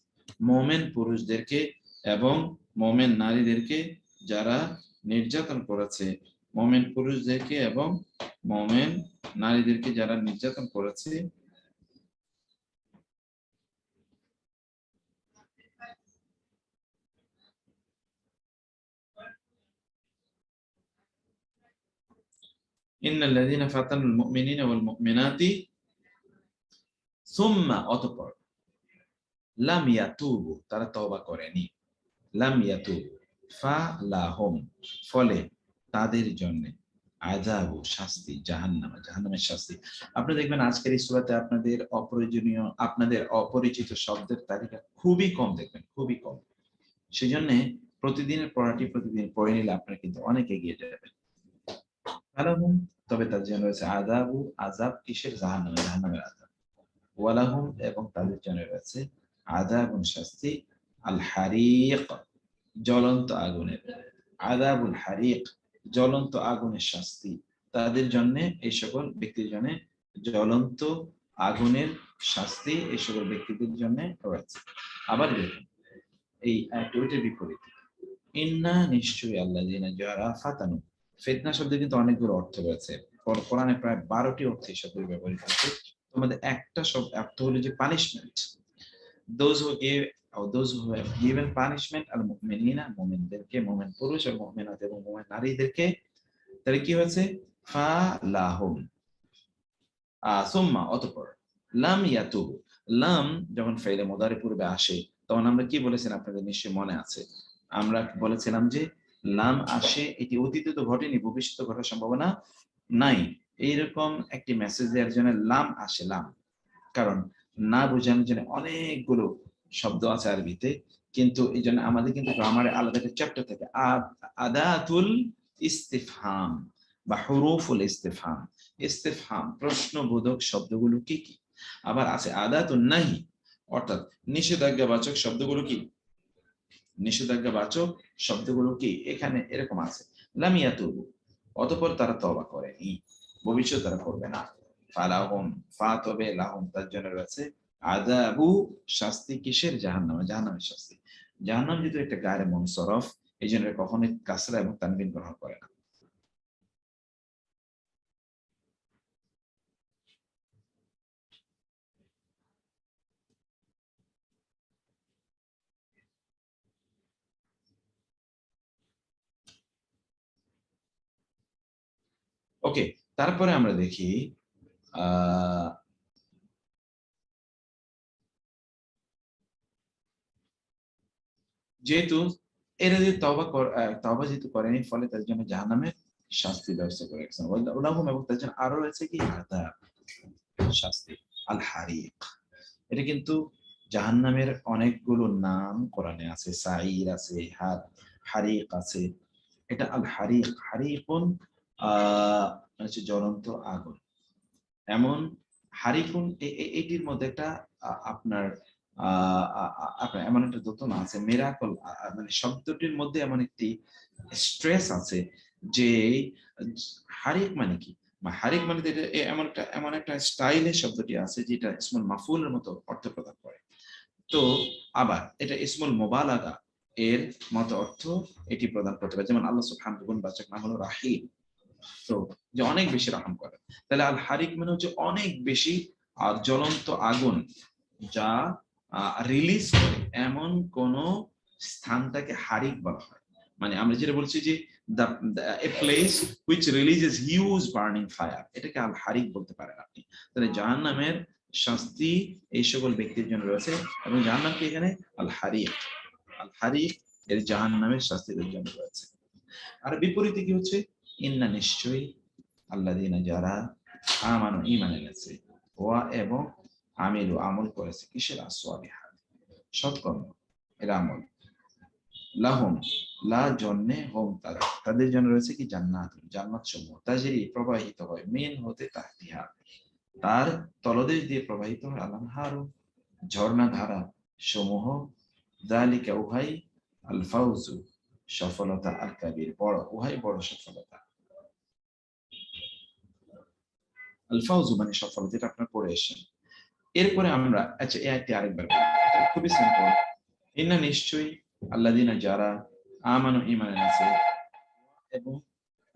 মুমিন পুরুষদেরকে এবং মুমিন নারীদেরকে, যারা নির্যাতন করেছে মুমিন পুরুষদেরকে এবং মুমিন নারীদেরকে, যারা নির্যাতন করেছে, ইন্নাল্লাযীনা ফাতানুল মুমিনিনা ওয়াল মুমিনাতি সুম্মা অতঃপর, লাম ইয়াতুবু তারা তওবা করেনি, লাম ইয়াতুবু ফালাহুম ফলে তাদের জন্য, আযাবু শাস্তি, জাহান্নামের শাস্তি। আপনি দেখবেন আজকের এই সূরাতে আপনাদের অপ্রয়োজনীয়, আপনাদের অপরিচিত শব্দের তালিকা খুবই কম দেখবেন, খুবই কম। সেজন্য প্রতিদিনের পড়াটি প্রতিদিন পড়ে নিলে আপনারা কিন্তু অনেক এগিয়ে যাবেন। ফালাহুম তবে তাদের জন্য রয়েছে, আযাবু আযাব কিসের? জাহান্নামের আযাব, ওয়ালাহুম এবং তাদের জন্য রয়েছে, আযাবুন শাস্তি, আল হারিক জ্বলন্ত আগুনের, আযাবুল হারিক জ্বলন্ত আগুনের শাস্তি, তাদের জন্য, এই সকল ব্যক্তির জন্য জ্বলন্ত আগুনের শাস্তি এই সকল ব্যক্তিদের জন্য রয়েছে। আবার দেখুন এই টুইটের বিপরীত, ইন্না নিশ্চয়ই আল্লাযিনা যারা, ফাতানু ফিতনা শব্দে কিন্তু অনেকগুলো অর্থ রয়েছে, কোরআনে প্রায় 12টি অর্থে এই শব্দ ব্যবহৃত হয়েছে। তোমাদের একটা শব্দ অর্থ হলো যে punishment, those who give or those who have given punishment al mu'minina মুমিনদেরকে, মুমিন পুরুষ এবং মুমিনাত এবং মুমিন নারীদেরকে, তাহলে কি হয়েছে? ফালাহুম সুম্মা অতঃপর, লাম ইয়াতুবু, লাম যখন ফাইলে মুদারি পূর্বে আসে তখন আমরা কি বলেছিলাম আপনাদের নিশ্চয়ই মনে আছে, আমরা বলেছিলাম যে লাম আসে এটি অতীতে তো ঘটেনি, ভবিষ্যতে ঘটার সম্ভাবনা নাই, এইরকম একটি মেসেজ দেওয়ার জন্য লাম আসে। লাম কারণ না বোঝানোর জন্য অনেকগুলো শব্দ আছে আরবিতে, কিন্তু এই জন্য আমাদের কিন্তু গ্রামারে আলাদা একটা চ্যাপ্টার থাকে, আদাতুল ইস্তিফহাম বা হুরুফুল ইস্তিফহাম, ইস্তিফহাম প্রশ্নবোধক শব্দগুলো কি কি, আবার আছে আদাতুন নাহি অর্থাৎ নিষেধাজ্ঞাবাচক শব্দগুলো কি, নিষেধাজ্ঞাবাচক শব্দগুলো কি, এখানে এরকম আছে, লাম ইয়াতুবু অতঃপর তারা তওবা করেনি, ভবিষ্যতে তারা করবে না, ফালাহুম, ফা তবে লাহুম তার জন্য রয়েছে আযাবু শাস্তি। কিসের? জাহান্নামে, জাহান্নামের শাস্তি। জাহান্নাম যেহেতু একটা গায়রে মুনসরফ, এই জন্য কখনোই কাসরা এবং তানবিন গ্রহণ করে না। ওকে, তারপরে আমরা দেখি আহ যেহেতু এরা যদি তওবা যেহেতু করেনি, ফলে তাদের জন্য জাহান্নামের শাস্তি ব্যবস্থা করে রেখেছেন। ওয়ালাহুম, এবং তাদের জন্য আরো রয়েছে কি আযাব, শাস্তি। আল হারিক, এটা কিন্তু জাহান্নামের অনেকগুলো নাম কোরআনে আছে। সাঈর আছে, হারিক আছে। এটা আল হারিক, হারিকুন মানে হচ্ছে জ্বলন্ত আগুন। এমন হারিকুন, এটির মধ্যে একটা আপনার আপনার এমন একটা দোতনা আছে, মেরাকল, মানে শব্দটির মধ্যে এমন একটি স্ট্রেস আছে যে হারিক মানে কি, হারিক মানে তো এটা এমন একটা স্টাইলের শব্দটি আছে যেটা ইসমুল মাফুলের মতো অর্থ প্রদান করে। তো আবার এটা ইসমুল মুবালাগা এর মতো অর্থ এটি প্রদান করতে পারে। যেমন আল্লাহ সুবহানাহু ওয়া তাআলার বাচক নাম হলো রাহিম, তো যে অনেক বেশি রহম করে। তাহলে আল হারিক মানে হচ্ছে অনেক বেশি জ্বলন্ত আগুন যা রিলিজ করে এমন কোন স্থানটাকে হারিক বলা হয়। মানে আমরা যেটা বলছি যে a place which releases huge burning fire, এটাকে আল হারিক বলতে পারেন আপনি। তাহলে জাহান্নামের শাস্তি এই সকল ব্যক্তির জন্য রয়েছে, এবং জাহান্নামকে এখানে আল হারিক, আল হারিক এর জাহান্নামের শাস্তির জন্য রয়েছে। আর বিপরীতে কি হচ্ছে? ইন্না, নিশ্চয়ই, আল্লাযীনা, যারা আমানু, ঈমান এনেছে, ওয়া এবং আমিলু, আমল করেছে। কিসের? আসওয়ালিহাত, সৎকর্ম, এর আমল। লাহুম, লা জন্যে, হোম তাদের জন্য রয়েছে কি? জান্নাত, জান্নাত সমূহ, তাজরি প্রবাহিত হয়, মিন হতে, তাহতিহা তার তলদেশ দিয়ে প্রবাহিত হয়, আল আনহারু ঝর্ণা ধারা সমূহ, যালিকা উহাই, আল ফাউজু সফলতা, আল কাবীর বড়, উহাই বড় সফলতা। আল ফাউজু মানে সফলতা, এটা আপনারা পড়ে এসেছেন। এরপরে আমরা আচ্ছা এই আয়াতটি আরেকবার পড়ি, এটা খুবই সিম্পল। ইন্না, নিশ্চয়ই, আল্লাযীনা, যারা আমানু, ঈমান এনেছে, এবং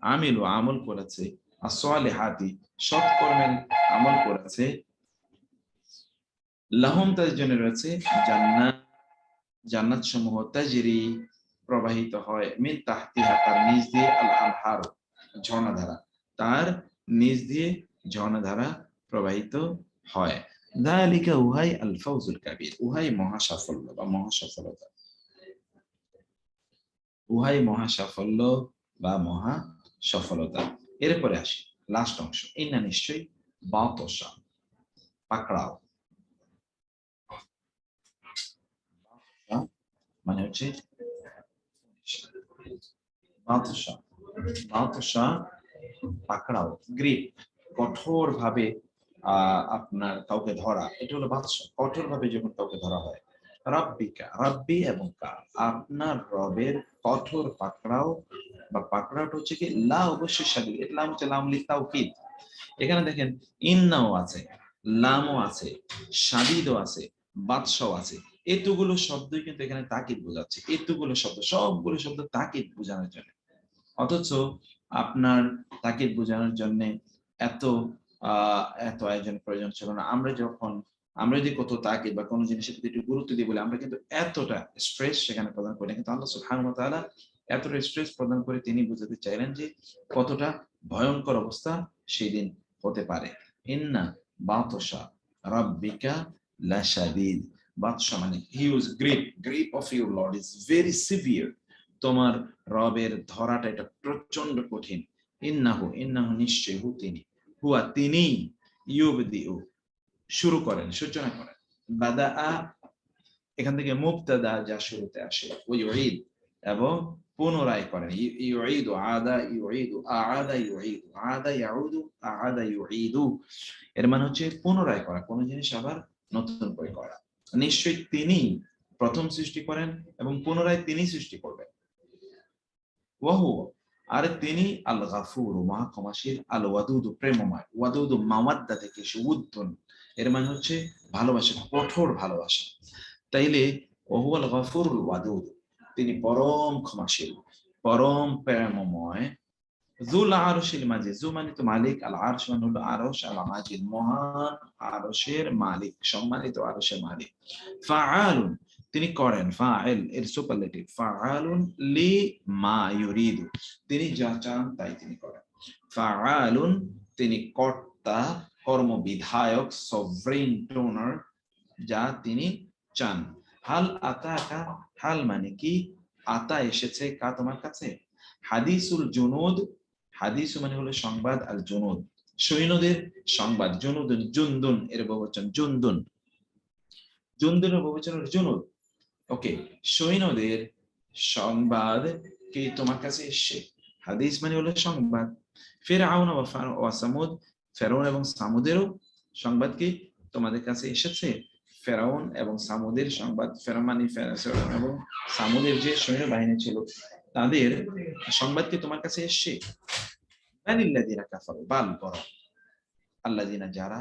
আমিলু, আমল করেছে, আসওয়ালিহাতি সৎকর্মের আমল করেছে, লাহুম তাদের জন্য রয়েছে জান্নাত, জান্নাত সমূহ, তাজরি প্রবাহিত হয়, মিন তাহতিহা তার নিচ দিয়ে, আল আনহার ঝর্ণাধারা, তার নিচ দিয়ে ঝর্ণাধারা প্রবাহিত হয়। যালিকা উহাই আল ফাউজুল কাবীর, উহাই মহা সাফল্য বা মহা সফলতা, উহাই মহা সাফল্য বা মহা সফলতা। এরপরে আসি লাস্ট অংশ, ইন্না, নিশ্চয়ই, বাতশা পাকড়াও, মানে হচ্ছে বাতশা, বাতশা পাকড়াও, গ্রিপ, কঠোর ভাবে আপনার কাউকে ধরা, এটা হলো বাদশা। কঠোর ভাবে যখন কাউকে ধরা হয়, রাব্বিকা, রাব্বি এবং কা, আপনার রবের কঠোর পাকড়াও, বা পাকড়াওটা হচ্ছে কি লা, অবশ্যই শাদীদ, এটা লাম হচ্ছে লাম লিত তাওকীদ। এখানে দেখেন ইন্নাও আছে, লামও আছে, শাদীদও আছে, বাদশাও আছে। এতগুলো শব্দই কিন্তু এখানে তাকিদ বোঝাচ্ছে। এতগুলো শব্দ, সবগুলো শব্দ তাকিদ বোঝানোর জন্য। অথচ আপনার তাকিদ বোঝানোর জন্য এত এত আয়োজন প্রয়োজন ছিল না। আমরা যদি কত তাকিদ বা কোনো জিনিসের প্রতি একটু গুরুত্ব দিই বলে আমরা কিন্তু এতটা স্ট্রেস সেখানে প্রদান করি, কিন্তু আল্লাহ সুবহানাহু ওয়া তাআলা এতটা স্ট্রেস প্রদান করে তিনি বুঝাতে চাইলেন যে কতটা ভয়ঙ্কর অবস্থা সেদিন হতে পারে। ইন্না বাতশা রাব্বিকা লাশাদীদ, বাতশা মানে huge grip, grip of your lord is very severe, তোমার রবের ধরাটা এটা প্রচন্ড কঠিন। ইন্নাহু, ইন্নাহু নিশ্চয়, হু তিনি, হুয়া তিনি, ইউবদিউ শুরু করেন, সূচনা করেন। বাদাআ এখান থেকে মুবতাদা যা শুরুতে আসে, ওই ইউঈদ এবং পুনরায় করেন। ইউঈদু, আদা ইউঈদু, আআদা ইউঈদু, আদা ইয়াউদু, আআদা ইউঈদু, এর মানে হচ্ছে পুনরায় করা, কোন জিনিস আবার নতুন করে করা। নিশ্চয়ই তিনি প্রথম সৃষ্টি করেন এবং পুনরায় তিনি সৃষ্টি করবেন। ওয়াহু, আর তিনি আল গাফুর, মহা ক্ষমাশীল, আল ওয়াদুদ, প্রেমময়। ওয়াদুদ মাওয়াদ্দা থেকে এসে উদ্দন, এর মানে হচ্ছে ভালোবাসা, কঠোর ভালোবাসা। তাইলে ওহুয়াল গাফুরুল ওয়াদুদ, তিনি পরম ক্ষমাশীল, পরম প্রেমময়। যুল আরশিল মাজিদ, যু মানে তো মালিক, আল আরশ মানে হলো আরশ, আল মাজিদ মহান আরশের মালিক, সম্মানিত আরশের মালিক। ফাআলুন, তিনি করেন, ফাইল এর সুপারলেটিভ, ফাআলুন লি মা ইউরিদু, তিনি যা চান তাই তিনি করেন। ফাআলুন, তিনি কর্তা, কর্মবিধায়ক, সভরেন টোনার, যা তিনি চান। হাল আতাকা, হাল মানে কি, আতা এসেছে কা তোমার কাছে, হাদিসুল জুনুদ, হাদিস মানে হলো সংবাদ, আল জুনুদ সৈন্যদের সংবাদ, জুনুদুন জুনদুন এর বহুবচন জুনদুন, জুনদুনের বহুবচন হলো জুনুদ। ওকে, সৈন্যদের সংবাদ কি তোমার কাছে এসেছে, হাদিস মানে হলো সংবাদ। ফিরআউন ওয়া সামুদ, ফেরাউন এবং সামুদেরও সংবাদ কি তোমাদের কাছে এসেছে, ফেরাউন এবং সামুদের সংবাদ, ফেরাউন মানে ফেরাউন এবং সামুদের যে সৈন্যবাহিনী ছিল তাদের সংবাদ কি তোমার কাছে এসেছে। বালিল্লাযিনা কাফারু, বাল বরং, আল্লাযিনা যারা,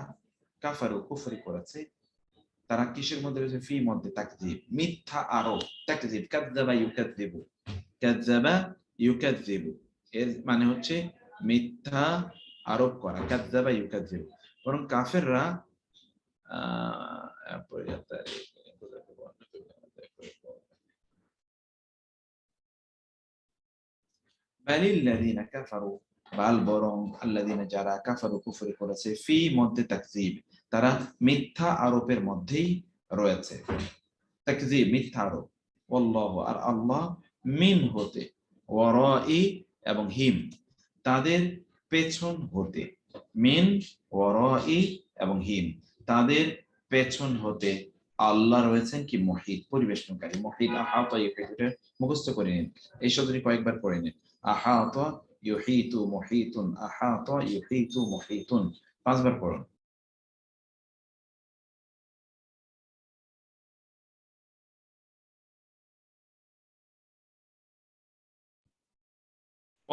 কাফারু কুফরি করেছে, তারা কিসের মধ্যে রয়েছে, ফি মধ্যে, তাকযীব মিথ্যা আরোপ, তাকযীব কাযযাবা ইউকাযযিবু, কাযযাবা ইউকাযযিবু এর মানে হচ্ছে মিথ্যা আরোপ করা, কাযযাবা ইউকাযযিবু। বরং কাফেররা বালিল্লাযিনা কাফারু, বাল বরং, আল্লাযিনা যারা, কাফারু কুফরি করেছে, ফি মধ্যে তাকযীব, তারা মিথ্যা আরোপের মধ্যেই রয়েছে, তাকযীব মিথ্যা আরোপ। আল্লাহ আর আল্লাহ, মিন হতে, ওয়ারাই এবং হিম তাদের পেছন হতে, মিন ওয়ারাই এবং হিম তাদের পেছন হতে, আল্লাহ রয়েছেন কি মুহিত, পরিবেষ্টনকারী। মুহিত আহাতা ইউহিত, এটা মুখস্থ করে নিন, এই শব্দটি কয়েকবার পড়ে নিন। আহাতা ইউহিতু মুহিতুন, আহাতা ইউহিতু মুহিতুন, 5 বার পড়ুন।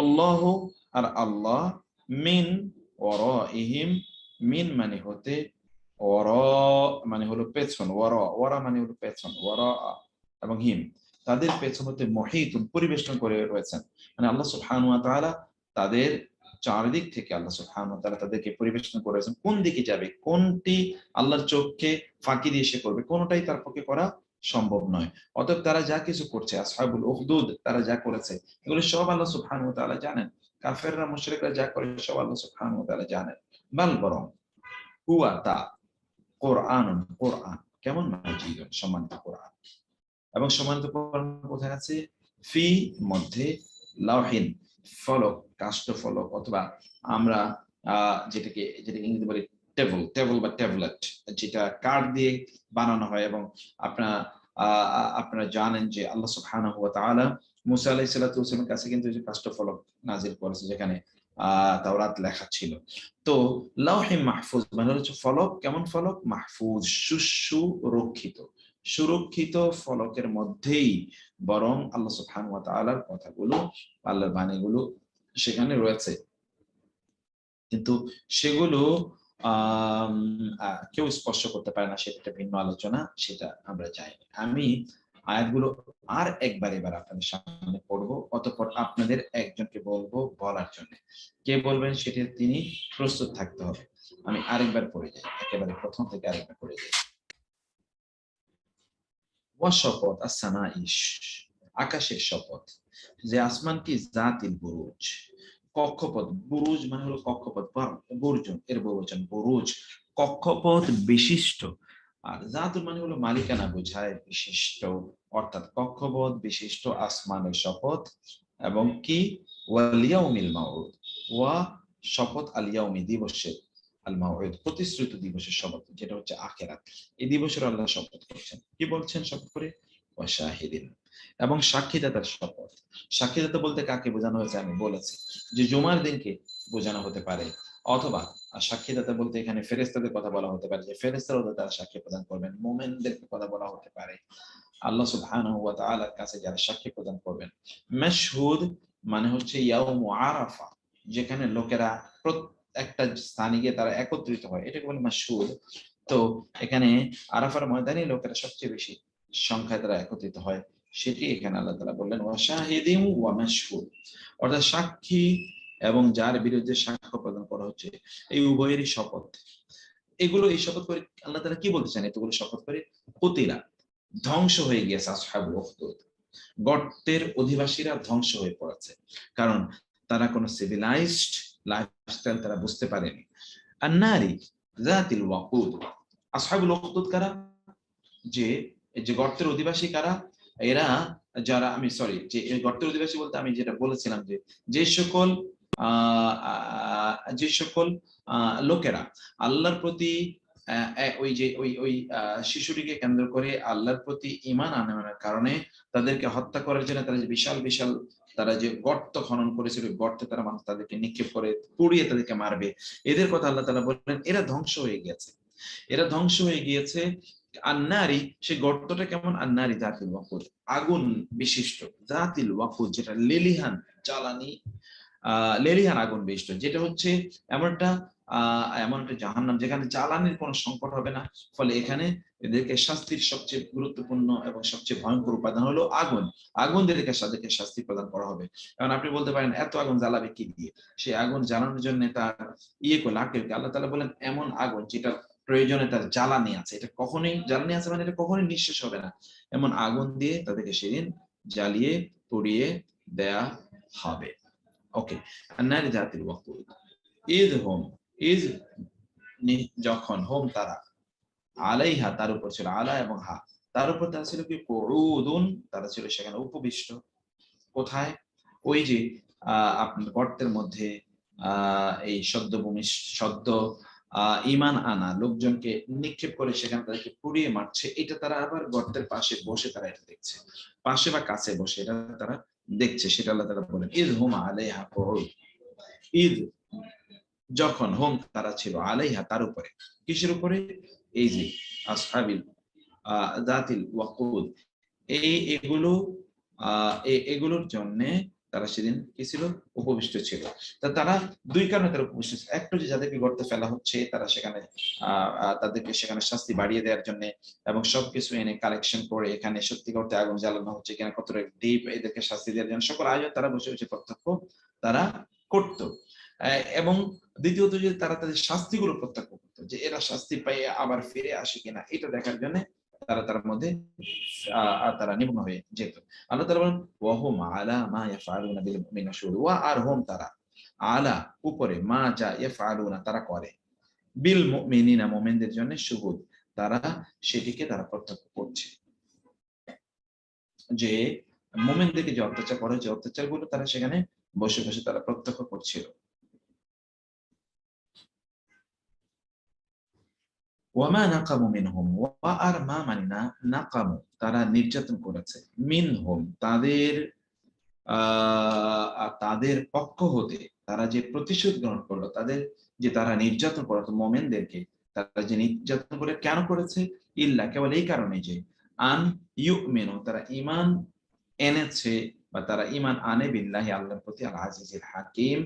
আল্লাহ আর আল্লাহ, মিন ওয়ারাইহিম, মিন মানে হতে, ওয়ারা মানে হলো পেছন, ওয়ারা ওয়ারা মানে হলো পেছন, ওয়ারা এবং হিম তাদের পেছন হতে, মুহিতুন পরিবেষ্টন করে রয়েছেন। মানে আল্লাহ সুবহানাহু ওয়া তাআলা তাদের চারিদিক থেকে, আল্লাহ সুবহানাহু ওয়া তাআলা তাদেরকে পরিবেষ্টন করেছেন। কোন দিকে যাবে, কোনটি আল্লাহর চোখকে ফাঁকি দিয়ে সে করবে, কোনটাই তার পক্ষে করা সম্ভব নয়। অতএব তারা যা কিছু করছে, আসহাবুল উখদুদ তারা যা করেছে, এগুলো সব আল্লাহ সুবহানাহু ওয়া তাআলা জানেন। কাফেররা মুশরিকরা যা করে সব আল্লাহ সুবহানাহু ওয়া তাআলা জানেন। বাল বরং, হুয়া তা, কোরআনুন কোরআন, কেমন মাজিদুন সম্মানিত কোরআন, এবং সম্মানিত কোরআন কোথায় আছে, ফি মধ্যে, লাউহিন ফলক, কাষ্ঠ ফলক, অথবা আমরা যেটাকে ইংরেজি বলি টেবল, বা ট্যাবলেট, যেটা কাঠ দিয়ে বানানো হয়। এবং আপনারা জানেন যে আল্লাহ সুবহানাহু ওয়া তাআলা মুসা আলাইহিস সালাতু ওয়াস সালামের কাছে কিন্তু যে কাষ্ঠ ফলক নাজিল করেছে, যেখানে তাওরাত লেখা ছিল। তো লাউহে মাহফুজ মানে হচ্ছে ফলক, কেমন ফলক, মাহফুজ সুরক্ষিত, সুরক্ষিত ফলকের মধ্যেই বরং আল্লাহ সুবহানাহু ওয়া তাআলার কথাগুলো, আল্লাহর বাণীগুলো সেখানে রয়েছে। কিন্তু সেগুলো কেউ স্পর্শ করতে পারে না, সেটা একটা ভিন্ন আলোচনা, সেটা আমরা জানি। আমি আয়াতগুলো আর এবার আপনাদের সামনে পড়বো, অতঃপর আপনাদের একজনকে বলবো বলার জন্য। কে বলবেন সেটি তিনি প্রস্তুত থাকতে হবে। আমি আরেকবার পড়ে যাই, একেবারে প্রথম থেকে আরেকবার পড়ে যাই। ওয়াশপথ আসসামাইশ, আকাশের শপথ, যে আসমান কি, জাতিল বুরুজ, কক্ষপথ, বুরুজ মানে হলো কক্ষপথ, বুরজুন এর বহুবচন বুরুজ, কক্ষপথ বিশিষ্ট। আর জাতুল মানে হলো মালিকানা বোঝায়, বিশিষ্ট, অর্থাৎ কক্ষপথ বিশিষ্ট আসমানের শপথ। এবং কি, ওয়াল ইয়াউমিল মাউউদ, ওয়া শপথ, আল ইয়াউমি দিবসের, আল মাউউদ প্রতিশ্রুত দিবসের শপথ, যেটা হচ্ছে আখিরাত। এই দিবসের আল্লাহ শপথ করছেন, কি বলছেন শপথ করে, ওয়া শাহিদিন, এবং সাক্ষীদাতার শপথ। সাক্ষীদাতা বলতে কাকে বোঝানো হয়েছে আমি বলেছি, যে জুমার দিনকে বোঝানো হতে পারে, অথবা সাক্ষীদাতা বলতে এখানে ফেরেশতাদের কথা বলা হতে পারে, যে ফেরেশতারা তারা সাক্ষী প্রদান করবেন, মুমিনদের কথা বলা হতে পারে, আল্লাহ সুবহানাহু ওয়া তাআলার কাছে যারা সাক্ষী প্রদান করবেন। মাশহুদ মানে হচ্ছে ইয়াউমু আরাফা, যেখানে লোকেরা একটা স্থানে গিয়ে তারা একত্রিত হয়, এটাকে বলে মাশহুদ। তো এখানে আরাফার ময়দানে লোকেরা সবচেয়ে বেশি সংখ্যায় তারা একত্রিত হয়, সেটি এখানে আল্লাহ তাআলা বললেন ওয়া শাহিদিন ওয়া মাশহুদ, অর্থাৎ সাক্ষী এবং যার বিরুদ্ধে সাক্ষ্য প্রদান করা হচ্ছে, এই উভয়েরই শপথ। এগুলো এই শপথ করে আল্লাহ তাআলা কি বলতে চান? এতগুলো শপথ করে কুতিলা, ধ্বংস হয়ে গিয়েছে আসহাবুল উখদুদ, গর্তের অধিবাসীরা ধ্বংস হয়ে পড়েছে, কারণ তারা কোনো সিভিলাইজড লাইফস্টাইল তারা বুঝতে পারেনি। আন-নারি যাতিল ওয়াকুদ, আসহাবুল উখদুদ কারা? যে গর্তের অধিবাসী কারা? এরা যারা, আমি সরি, যে গর্তের অধিবাসী বলতে আমি যেটা বলেছিলাম যে সকল লোকেরা আল্লাহর প্রতি ওই শিশুটিকে কেন্দ্র করে আল্লাহর প্রতি ঈমান আনার কারণে তাদেরকে হত্যা করার জন্য তারা যে বিশাল বিশাল তারা যে গর্ত খনন করেছিল, গর্তে তারা মানুষ তাদেরকে নিক্ষেপ করে পুড়িয়ে তাদেরকে মারবে, এদের কথা আল্লাহ তাআলা বললেন এরা ধ্বংস হয়ে গেছে, এরা ধ্বংস হয়ে গিয়েছে। আন্নারি, সেই গর্তটা কেমন? আন্নারি জাতিল ওয়াকুদ, আগুন বিশিষ্ট, জাতিল ওয়াকুদ যেটা লেলিহান জ্বালানি, লেলিহান আগুন বিশিষ্ট, যেটা হচ্ছে এমন একটা জাহান্নাম যেখানে জ্বালানির কোনো সংকট হবে না। ফলে এখানে এদেরকে শাস্তির সবচেয়ে গুরুত্বপূর্ণ এবং সবচেয়ে ভয়ঙ্কর উপাদান হলো আগুন। আগুন তাদেরকে শাস্তি প্রদান করা হবে। কারণ আপনি বলতে পারেন এত আগুন জ্বালাবে কি দিয়ে? সেই আগুন জ্বালানোর জন্য তার আল্লাহ তাআলা বলেন এমন আগুন যেটা প্রয়োজনে তার জ্বালানি আছে, এটা কখনোই জ্বালানি আছে মানে এটা কখনোই নিঃশেষ হবে না, এমন আগুন দিয়ে তাদেরকে সেদিন জ্বালিয়ে পুড়িয়ে দেয়া হবে। ওকে, আন্নারি জাতিল ওয়াকুদ ইদ হোম, ইজ যখন, হোম তারা, আলাইহা তার উপর ছিল, আলা এবং হা তার উপর তারা ছিল কি কুউদুন, তারা ছিল সেখানে উপবিষ্ট। কোথায়? ওই যে আপনার গর্তের মধ্যে এই সদ্য ঈমান আনা লোকজনকে নিক্ষেপ করে সেখানে তাদেরকে পুড়িয়ে মারছে, এটা তারা আবার গর্তের পাশে বসে তারা এটা দেখছে, পাশে বা কাছে বসে এটা তারা দেখছে, সেটা আল্লাহ তাআলা বলেন ইদ হুম আলাইহা কুউদ, ঈদ যখন, হোম তারা ছিল, আলাইহা তার উপরে, কিসের উপরে? এই যে আসহাবিল জাতিল ওয়াকুদ, এগুলোর জন্য তারা সেদিন কি ছিল? উপবিষ্ট ছিল। তারা দুই কারণে তারা উপবিষ্ট ছিল, একটা যে যাদেরকে গর্তে ফেলা হচ্ছে তারা সেখানে তাদেরকে সেখানে শাস্তি বাড়িয়ে দেওয়ার জন্য এবং সবকিছু এনে কালেকশন করে এখানে সত্যি করতে আগুন জ্বালানো হচ্ছে এখানে কতটা ডিপ, এদেরকে শাস্তি দেওয়ার জন্য সকল আয়োজন তারা বসে বসে প্রত্যক্ষ তারা করতো। এবং দ্বিতীয়ত যে তারা তাদের শাস্তিগুলো প্রত্যক্ষ করতো, যে এরা শাস্তি পাইয়ে আবার ফিরে আসে কিনা এটা দেখার জন্য তার মধ্যে তারা নিমগ্ন হয়ে যেত। আল্লাহ তাআলা বলেন ওয়াহুম আলা মা ইয়াফআলুনা বিল মুমিনিনা শুহুদ, ওয়া আর হুম তারা, আলা উপরে, মা যা ইয়াফআলুনা তারা করে, বিল মুমিনিনা মুমিনদের জন্য, শুহুদ তারা সেটিকে তারা প্রত্যক্ষ করছে, যে মুমিনদেরকে যে অত্যাচার করে, যে অত্যাচারগুলো তারা সেখানে বসে বসে তারা প্রত্যক্ষ করছিল। ওয়ামা নাকামু মিনহুম, ওয়া আর মা মানে না, নাকামু তারা নির্যাতন করেছে, মিনহুম তাদের পক্ষ হতে, তারা যে প্রতিশোধ গ্রহণ করলো, তাদের যে তারা নির্যাতন করতো মুমিনদেরকে, তারা যে নির্যাতন করে কেন করেছে? ইল্লা কেবল এই কারণে যে আন ইউমিনু তারা ঈমান এনেছে বা তারা ঈমান আনে বিল্লাহি আল্লাহর প্রতি, আল আজিজুল হাকিম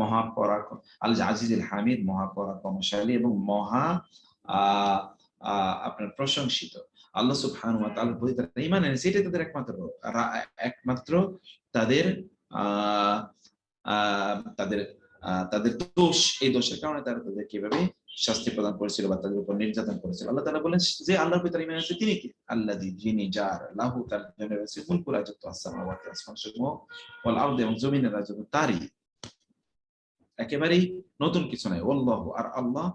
মহাপরাক্রম, আল আজিজুল হামিদ মহাপরাক্রমশালী এবং মহা আপনার প্রশংসিত আল্লাহ সুবহানাহু ওয়া তাআলার প্রতি তারা ঈমান এনেছে, এটাই তাদের একমাত্র তাদের তাদের তাদের দোষ। এই দোষের কারণে তারা তাদের কিভাবে শাস্তি প্রদান করেছিল বা তাদের উপর নির্যাতন করেছিল। আল্লাহ তাআলা বলেন যে আল্লাহর প্রতি ঈমান এনেছে তিনি কি? আল্লাযী, যিনি, যার, লাহু তার জন্য রয়েছে মুলকুল রাজত্ব, আসমাওয়াতি আসমানসমূহ, ওয়াল আরদ এবং জমিনের রাজত্ব তারই, একেবারেই নতুন কিছু নাই। আল্লাহু আর আল্লাহ,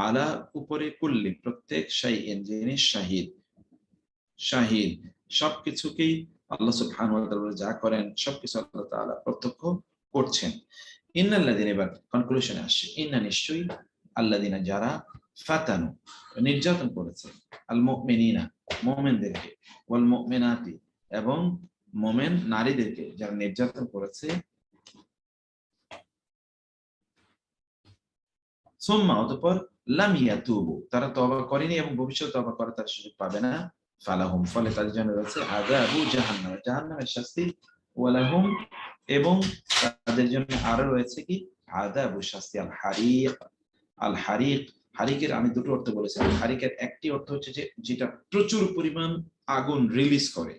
আলা উপরে, কুল্লি প্রত্যেক, শাইইন জিনিস, শাহিদ সবকিছুকেই আল্লাহ সুবহানাহু ওয়া তাআলা যা করেন সবকিছু আল্লাহ তাআলা প্রত্যক্ষ করছেন। ইন্নাল্লাযিনা, এবার কনক্লুশনে আসছে, ইন্না নিশ্চয়ই, আল্লাযিনা যারা, ফাতানু নির্যাতন করেছে, আল মুমিনিনা মুমিনদেরকে, ওয়াল মুমিনাতি এবং মুমিন নারীদেরকে যারা নির্যাতন করেছে, সুম্মা অতঃপর, লাম ইয়াতুবু তারা তওবা করেনি এবং ভবিষ্যতে তওবা করার তার সুযোগ পাবে না, ফালাহুম ফলে তাদের জন্য রয়েছে আযাবু জাহান্নাম, জাহান্নামের শাস্তি, ওয়ালাহুম, এবং তাদের জন্য আরো রয়েছে কি আযাবু শাস্তি, আল হারিক। আল হারিক, হারিকের আমি দুটো অর্থ বলেছিলাম। হারিকের একটি অর্থ হচ্ছে যে যেটা প্রচুর পরিমাণ আগুন রিলিজ করে,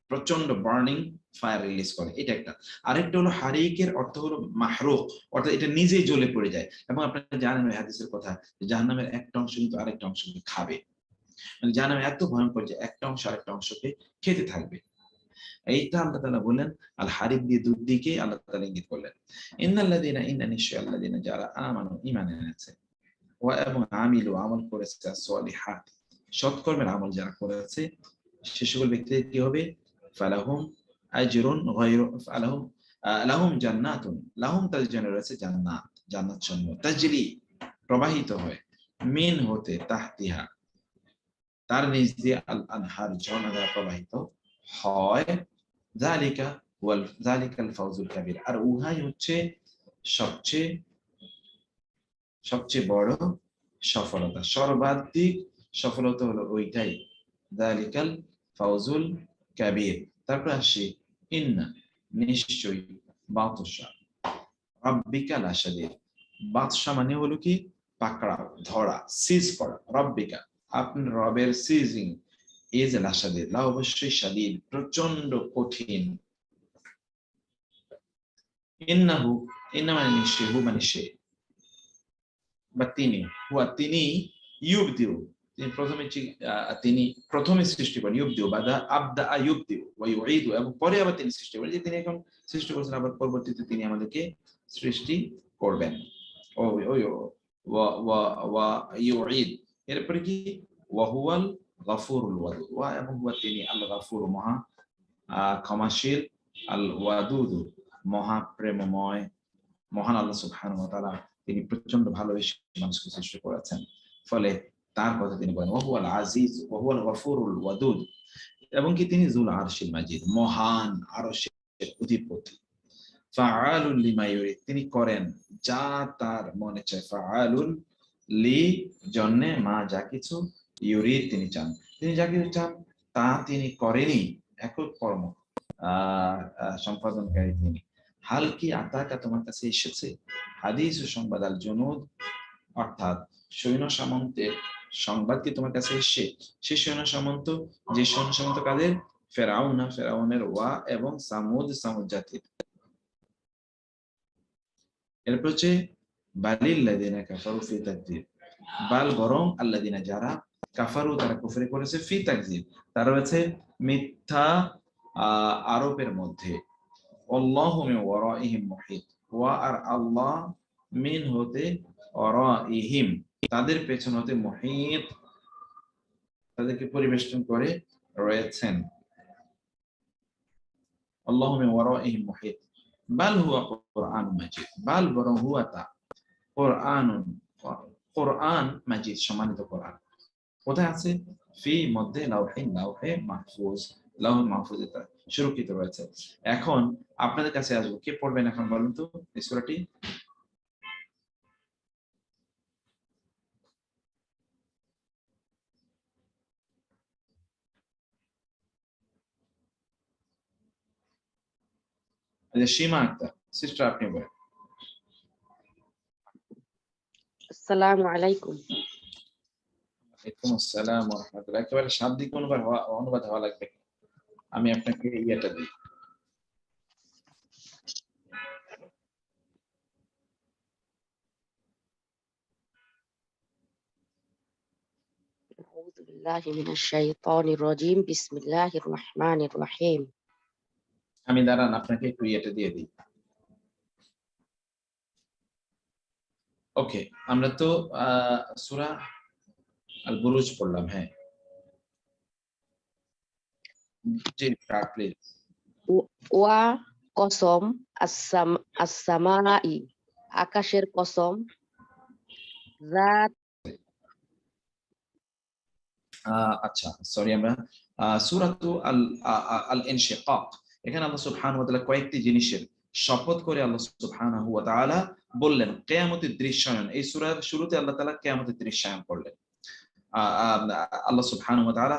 প্রচন্ড বার্নিং ফায়ার রিলিজ করে, এটা একটা। আরেকটা হলো হারিকের অর্থ হলো মাহরুক, অর্থাৎ এটা নিজেই জ্বলে পড়ে যায়। এবং আপনারা জানেন ওই হাদিসের কথা যে জাহান্নামের একটা অংশ কিন্তু আরেকটা অংশকে খাবে, মানে জাহান্নাম এত ভয়ঙ্কর যে একটা অংশ আরেকটা অংশকে খেতে থাকবে। এইটা আল্লাহ তাআলা বলেন আল হারিক দিয়ে দুধ দিকে আল্লাহ তাআলা ইঙ্গিত করলেন। ইন্নাল্লাযীনা, ইন্না নিশ্চয় আল্লাযীনা যারা আমানু ঈমান এনেছে, ওয়া এবং আমিলু আমল করেছে, সলিহাত সৎকর্মের আমল যারা করেছে, সে সকল ব্যক্তিদের কি হবে? ফালাহুম আজরুন গায়রু ফালাহুম লাহুম জান্নাতুন, লাহুম তাদের জন্য রয়েছে জান্নাত, জান্নাত সমূহ তাজরি প্রবাহিত হয়, মিন হতে তাহতিহা তার নিচ দিয়ে আল আনহার ঝর্ণা দ্বারা প্রবাহিত হয়। যালিকা ওয়াল যালিকাল ফাউজুল কাবীর, আর উহাই হচ্ছে সবচেয়ে সবচেয়ে বড় সফলতা, সর্বাধিক সফলতা হলো ওইটাই, যালিকাল ফাউজুল কাবীর। তারপর আসি ইন্না নিশ্চয়ই, বাতশা রাব্বিকা লাশাদীদ, বাতশা মানে হলো কি পাকড়াও, ধরা, সিজ করা। রাব্বিকা আপনার রবের সিজিং ইজ লাশাদীদ, লা অবশ্যই শাদীদ প্রচন্ড কঠিন। ইন্নাহু, ইন্না মানে নিশ্চয়, হু মানে সে বা তিনি, হুয়া তিনি, ইউবদিউ তিনি প্রথমে তিনি প্রথমে সৃষ্টি করেন, ইউবদিউ বাদা আবদা ইউবদিউ ওয়া ইউঈদু, এবং পরে আবার তিনি সৃষ্টি করেন, যে তিনি এখন সৃষ্টি করেছেন আবার পরবর্তীতে তিনি আমাদেরকে সৃষ্টি করবেন। ও ও ওয়া ওয়া ওয়া ইউঈদ, এরপরে কি ওয়া হুয়াল গাফুরুল ওয়াদুদ, ওয়া এবং হুয়া তিনি আল গাফুর মহা ক্ষমাশীল, আল ওয়াদুদ মহা প্রেমময়। মহান আল্লাহ সুবহানাহু ওয়া তাআলা তিনি প্রচন্ড ভালোবেসে মানুষকে সৃষ্টি করেছেন, ফলে তার কথা তিনি বলেন ওয়া হুয়াল আজিজ ওয়া হুয়াল গফুরুল ওয়াদুদ, এবং কি তিনি যুল আরশিল মাজিদ মহান আরশের অধিপতি। ফাআলুল লিমা ইউরিদ, তিনি করেন যা তার মনে চায়। ফাআলুল লি জন্যে মা যা কিছু, ইউরিদ তিনি চান, তিনি যা কিছু চান তা তিনি করেনই, একক কর্ম সম্পাদনকারী তিনি। হাল কি আতাকা তোমার কাছে এসেছে হাদিস ও সংবাদ, আল জুনুদ অর্থাৎ সৈন্য সামন্তের সংবাদ কি তোমার কাছে এসেছে? সেই সৈন্য সামন্ত, যে সৈন্য সামন্ত কাদের? ফেরাউনা, ফেরাউনের, ওয়া এবং সামুদ, সামুদ জাতির। এরপর হচ্ছে বালিল্লাযিনা কাফারু ফি তাকযীব, বাল বরং আল্লাযিনা যারা কাফারু তারা কুফরি করেছে, ফি তাকযীব তারা রয়েছে মিথ্যা আরোপের মধ্যে। আল্লাহু মিন ওয়ারাইহিম মুহিত, ওয়া আর আল্লাহ মিন হতে ওয়ারাইহিম তাদের পেছন হতে, মুহিত তাদেরকে পরিবেষ্টন করে রয়েছেন। আল্লাহু মিন ওয়ারাইহিম মুহিত, বাল হুয়া কুরআনুম মাজিদ, বাল বরং হুয়া তা কুরআনুন, কুরআন মাজিদ সম্মানিত কোরআন। কোথায় আছে? ফি মধ্যে লাউহিন, লাউহে মাহফুজ, লাউহে মাহফুজে তা সুরক্ষিত রয়েছে। এখন আপনাদের কাছে আসবো, কে পড়বেন এখন বলুন তো এই সূরাটি? সীমা আক্তার, সিস্টার আপনি বলেন। আসসালামু আলাইকুম। ওয়ালাইকুম আসসালাম ওয়া রাহমাতুল্লাহ। একেবারে শাব্দিক অনুবাদ হওয়া লাগবে, আমি আপনাকে ইয়েটা দিই। আউযু বিল্লাহি মিনাশ শাইতানির রাজীম। বিসমিল্লাহির রহমানির রহিম। আমি দাঁড়ান আপনাকে একটু ইয়েটা দিয়ে দিই। ওকে, আমরা তো সূরা আল বুরুজ পড়লাম। হ্যাঁ জি প্লিজ। ওয়া কসম, আস-সামাই আকাশের কসম, যাত আচ্ছা সরি, আমরা সূরাতু আল ইনশিকাক, এখানে আল্লাহ সুবহানাহু ওয়া তাআলা কয়েকটি জিনিসের শপথ করে আল্লাহ সুবহানাহু ওয়া তাআলা বললেন কিয়ামতের দৃশ্যায়ন। এই সূরার শুরুতে আল্লাহ তাআলা কিয়ামতের দৃশ্যায়ন করলেন। আল্লাহ সুবহানাহু ওয়া তাআলা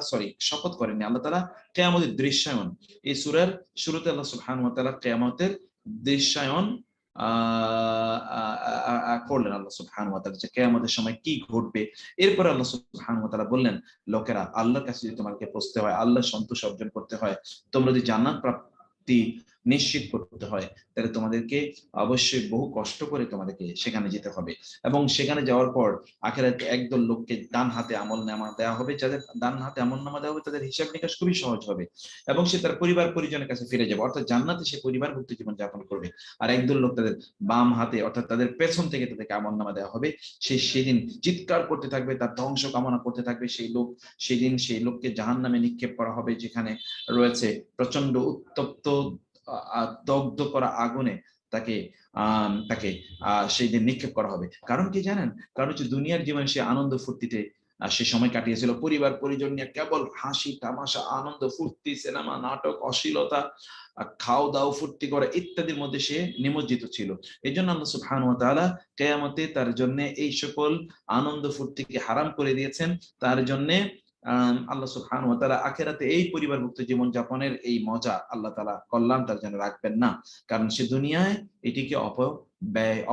শপথ করেননি, আল্লাহ তাআলা কিয়ামতের দৃশ্যায়ন, এই সূরার শুরুতে আল্লাহ সুবহানাহু ওয়া তাআলা কিয়ামতের দৃশ্যায়ন করলেন আল্লাহ সুবহানাহু ওয়া তাআলা, যে কিয়ামতের সময় কি ঘটবে। এরপরে আল্লাহ সুবহানাহু ওয়া তাআলা বললেন, লোকেরা আল্লাহর কাছে যদি তোমাকে পৌঁছতে হয়, আল্লাহর সন্তোষ অর্জন করতে হয়, তোমরা যদি জান্নাত প্রাপ্তি নিশ্চিত করতে হয়, তাহলে তোমাদেরকে অবশ্যই বহু কষ্ট করে তোমাদেরকে সেখানে যেতে হবে। এবং সেখানে যাওয়ার পর আখিরাতে একদল লোককে ডান হাতে আমলনামা দেওয়া হবে, যাদের ডান হাতে আমলনামা দেওয়া হবে তাদের হিসাব নিকাশ খুবই সহজ হবে, এবং সে তার পরিবার পরিজনের কাছে ফিরে যাবে, অর্থাৎ জান্নাতে সে পরিবারভুক্ত জীবন যাপন করবে। আর একদল লোক তাদের বাম হাতে, অর্থাৎ তাদের পেছন থেকে তাদেরকে আমলনামা দেওয়া হবে, সে সেদিন চিৎকার করতে থাকবে, তার ধ্বংস কামনা করতে থাকবে। সেই লোক, সেদিন সেই লোককে জাহান্নামে নিক্ষেপ করা হবে, যেখানে রয়েছে প্রচন্ড উত্তপ্ত দগ্ধ করা আগুনে তাকে তাকে সেই দিন নিক্ষেপ করা হবে। কারণ কি জানেন? কারণ হচ্ছে দুনিয়ার জীবনে সে আনন্দ ফুর্তিতে সে সময় কাটিয়েছিল, পরিবার পরিজন নিয়ে কেবল হাসি তামাশা, আনন্দ ফুর্তি, সিনেমা নাটক, অশ্লীলতা, খাও দাও ফুর্তি করা ইত্যাদির মধ্যে সে নিমজ্জিত ছিল। এই জন্য আল্লাহ সুবহানাহু ওয়া তাআলা কিয়ামতে তার জন্য এই সকল আনন্দ ফুর্তিকে হারাম করে দিয়েছেন। তার জন্য আল্লাহ সুবহানাহু ওয়া তাআলা আখিরাতে এই পরিবারভুক্ত জীবন যাপনের এই মজা আল্লাহ তাআলা কল্যাণ তার জন্য রাখবেন না, কারণ সে দুনিয়ায় এটিকে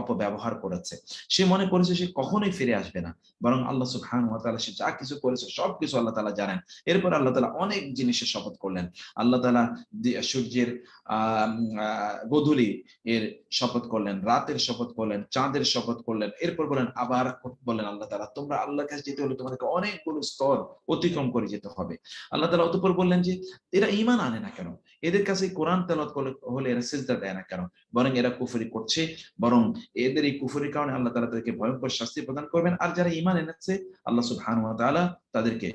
অপব্যবহার করেছে। সে মনে করেছে সে কখনোই ফিরে আসবে না, বরং আল্লাহ সুবহানাহু ওয়া তাআলা সে যা কিছু করেছে সবকিছু আল্লাহ তাআলা জানেন। এরপর আল্লাহ তাআলা অনেক জিনিসের শপথ করলেন। আল্লাহ তাআলা সূর্যের গোধূলি এর শপথ করলেন, রাতের শপথ করলেন, চাঁদের শপথ করলেন, এরপর বলেন আবার বলেন আল্লাহ তাআলা, তোমরা আল্লাহর কাছে যেতে হলে তোমাদেরকে অনেকগুলো স্তর অতিক্রম করে যেতে হবে। আল্লাহ তাআলা অতঃপর বললেন যে এরা ঈমান আনে না কেন, এদের কাছে কোরআন তেলাওয়াত হলে এরা সিজদা দেয় না কেন, বরং এরা কুফরি করছে, বরং এদের এই কুফরির কারণে আল্লাহ তাআলা তাদেরকে ভয়ঙ্কর শাস্তি প্রদান করবেন। আর যারা ঈমান এনেছে আল্লাহ সুবহানাহু ওয়া তাআলা তাদেরকে,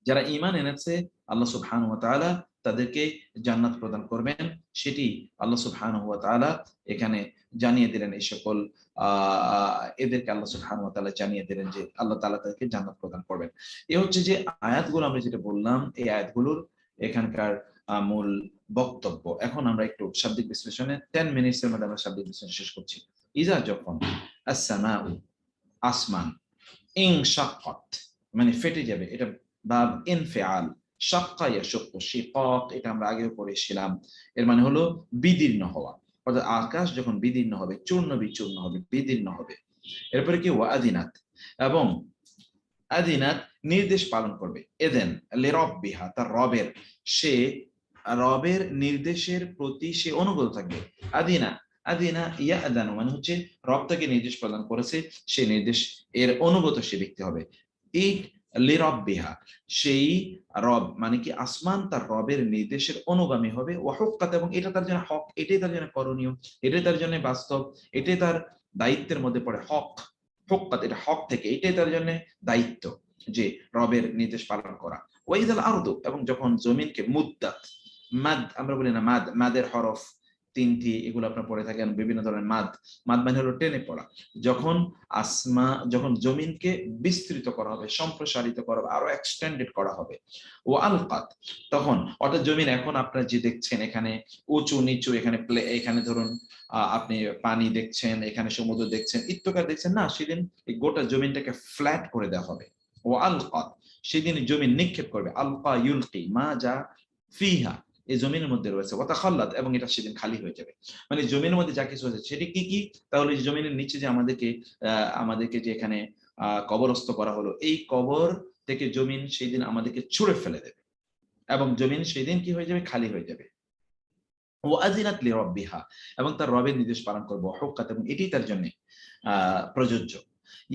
যারা ঈমান এনেছে আল্লাহ সুবহানাহু ওয়া তাআলা তাদেরকে জান্নাত প্রদান করবেন, সেটি আল্লাহ সুবহানাহু ওয়া তাআলা এখানে জানিয়ে দিলেন। এই সকল এদেরকে আল্লাহ সুবহানাহু ওয়া তাআলা জানিয়ে দিলেন যে আল্লাহ তাআলা তাদেরকে জান্নাত প্রদান করবেন। এ হচ্ছে যে আয়াতগুলো আমরা যেটা বললাম, এই আয়াতগুলোর এখানকার মূল বক্তব্য। এখন আমরা একটু শাব্দিক বিশ্লেষণে 10 মিনিটসের মধ্যে আমরা শাব্দিক বিশ্লেষণ শেষ করছি। ইজা যখন আস-সামাউ আসমান, ইনশাক্কাত মানে ফেটে যাবে, এটা বাব ইনফিআল, শাক্কা ইয়াশুক্কু শিকাক, এটা আমরা আগেও পড়েছিলাম। এর মানে হলো বিদীর্ণ হওয়া, অর্থাৎ আকাশ যখন বিদীর্ণ হবে, চূর্ণ বিচূর্ণ হবে, বিদীর্ণ হবে। এরপরে কি ওয়াদিনাত, এবং আদিনাত নির্দেশ পালন করবে, এদেন লিরাব্বিহা তার রবের, সে রবের নির্দেশের প্রতি সে অনুগত থাকবে। আদিনা আদিনা ইয়াদানু মানে হচ্ছে রব তাকে নির্দেশ প্রদান করেছে, সে নির্দেশ এর অনুগত সে ব্যক্তি হবে। এই লিরাব্বিহা সেই রব মানে কি আসমান তার রবের নির্দেশের অনুগামী হবে, ওয়াহুক্কাত এবং এটা তার জন্য হক, এটাই তার জন্য করণীয়, এটাই তার জন্য বাস্তব, এটাই তার দায়িত্বের মধ্যে পড়ে। হক হুক্কাত এটা হক থেকে, এটাই তার জন্য দায়িত্ব যে রবের নির্দেশ পালন করা। ওয়াইদাল আরদু এবং যখন জমিনকে মুদ্দাত, মাদ আমরা বলি না, মাদ মাদের হরফ তিনটি, এগুলো আপনারা পড়ে থাকেন বিভিন্ন ধরনের মাদ, মাদ মানে হলো টেনে পড়া। যখন জমিনকে বিস্তৃত করা হবে, সম্প্রসারিত করা হবে, আরো এক্সটেন্ডেড করা হবে। ও আলকাত তখন, অর্থাৎ জমিন এখন আপনারা যে দেখছেন এখানে উঁচু নিচু, এখানে ধরুন আপনি পানি দেখছেন, এখানে সমুদ্র দেখছেন, ইত্তকার দেখছেন না, সেদিন এই গোটা জমিনটাকে ফ্ল্যাট করে দেওয়া হবে। ও আলকাত সেদিন জমিন নিক্ষেপ করবে, আলকা ইউলকি মা যা ফিহা এই জমিনের মধ্যে রয়েছে, ওয়াতাখাল্লাত এবং এটা সেদিন খালি হয়ে যাবে। মানে জমিনের মধ্যে যা কিছু আছে সেটি কি কি, তাহলে জমিনের নিচে যে আমাদেরকে যে এখানে কবরস্থ করা হলো, এই কবর থেকে জমিন সেই দিন আমাদেরকে ছুঁড়ে ফেলে দেবে, এবং জমিন সেই দিন কি হয়ে যাবে, খালি হয়ে যাবে। ওয়াজিনাত লিরাব্বিহা এবং তার রবের নির্দেশ পালন করবে, ওয়াহুক্কাত এবং এটি তার জন্য প্রযোজ্য।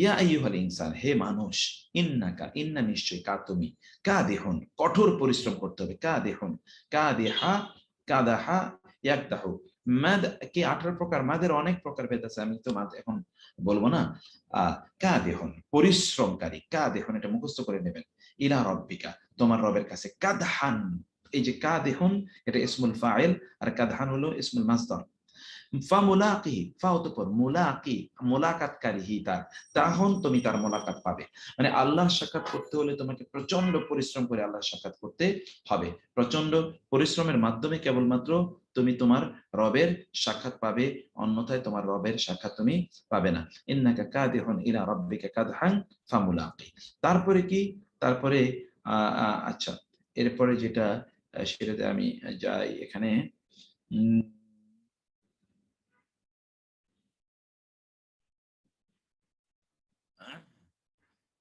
ইয়া আইয়ুহাল ইনসান হে মানুষ, ইন্না নিশ্চয় তুমি কাদিহুন কঠোর পরিশ্রম করতে হবে, কাদিহা কাদাহা ইয়াকদাহু, মাদ কি 18 প্রকার, মাদের অনেক প্রকার ভেদ আছে, আমি তো মাদ এখন বলবো না। কাদিহুন পরিশ্রমকারী, কাদিহুন এটা মুখস্থ করে নেবেন, ইলা রাব্বিকা তোমার রবের কাছে, কাদহান এই যে কাদিহুন এটা ইসমুল ফাইল আর কাদহান হলো ইসমুল মাসদার। ফামুলাকিহি, ফা অতঃপর মুলাকি, মুলাকাতকারীহি, তার, তখন তুমি তার মোলাকাত পাবে। মানে আল্লাহর সাক্ষাৎ করতে হলে তোমাকে প্রচন্ড পরিশ্রম করে আল্লাহর সাক্ষাৎ করতে হবে। প্রচন্ড পরিশ্রমের মাধ্যমে কেবলমাত্র তুমি তোমার রবের সাক্ষাৎ পাবে, অন্যথায় তোমার রবের সাক্ষাৎ তুমি পাবে না। ইন্নাকা কাদিহুন ইলা রাব্বিকা কাদহান ফামুলাকি। তারপরে কি? তারপরে আচ্ছা, এরপরে যেটা সেটাতে আমি যাই এখানে।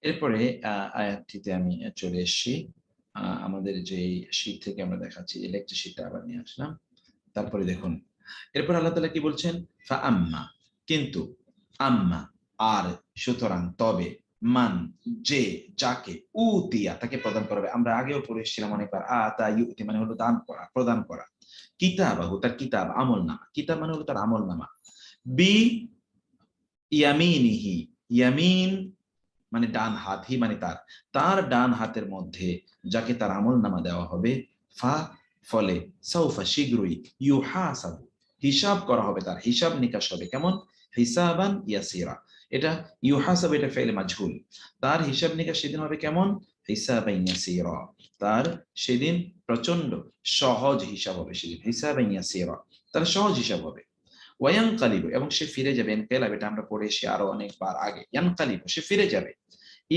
এরপরে আয়াতটিতে আমি চলে এসেছি। আমাদের যে শীট থেকে আমরা দেখাচ্ছি, লেকচার শীটটা আবার নিয়ে আসলাম। তারপরে দেখুন, এরপর আল্লাহ তাআলা কি বলছেন? ফা আম্মা, কিন্তু, আম্মা, আর, সুতরাং, তবে, মান, যে, যাকে, উতিয়া, তাকে প্রদান করা হবে। আমরা আগেও পড়ে এসেছিলাম অনেকবার, আতা ইউতি মানে হলো দান করা, প্রদান করা। কিতাবাহু, তার কিতাব, আমলনামা, কিতাব মানে হলো তার আমলনামা। বি ইয়ামিনিহি, ইয়ামিন মানে ডান হাত, হি মানে তার, তার ডান হাতের মধ্যে যাকে তার আমলনামা দেওয়া হবে, ফা ফলে, সাউফা শীঘ্রই, ইউহাসাবু হিসাব করা হবে, তার হিসাব নিকাশ হবে কেমন? হিসাবান ইয়াসিরা। এটা ইউহাসাবু, এটা ফেলে মাজহুল। তার হিসাব নিকাশ সেদিন হবে কেমন? হিসাবান ইয়াসিরা, তার সেদিন প্রচন্ড সহজ হিসাব হবে সেদিন, হিসাবান ইয়াসিরা, তার সহজ হিসাব হবে। ওয়ায়ানকালিবু, এবং সে ফিরে যাবে, ইনকালাব এটা আমরা পড়ে এসে আরো অনেকবার আগে, ইয়ানকালিবু সে ফিরে যাবে,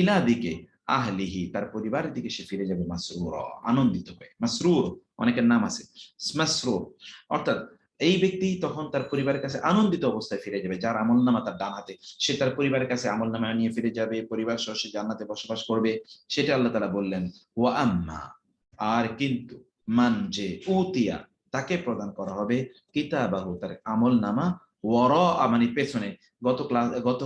ইলা দিকে, আহলিহি তার পরিবারের দিকে সে ফিরে যাবে, মাসরুরা আনন্দিত হয়ে। মাসরুর অনেকের নাম আছে, মাসরুর, অর্থাৎ এই ব্যক্তি তখন তার পরিবারের কাছে আনন্দিত অবস্থায় ফিরে যাবে। যার আমলনামা তার ডান হাতে, সে তার পরিবারের কাছে আমলনামা নিয়ে ফিরে যাবে, পরিবার সহ সে জান্নাতে বসবাস করবে, সেটা আল্লাহ তাআলা বললেন। ওয়া আম্মা, আর কিন্তু, মান যে, উতিয়া তাকে প্রদান করা হবে, কিতাবাহু তার আমলনামা, ওয়ারা মানে পেছনে। গত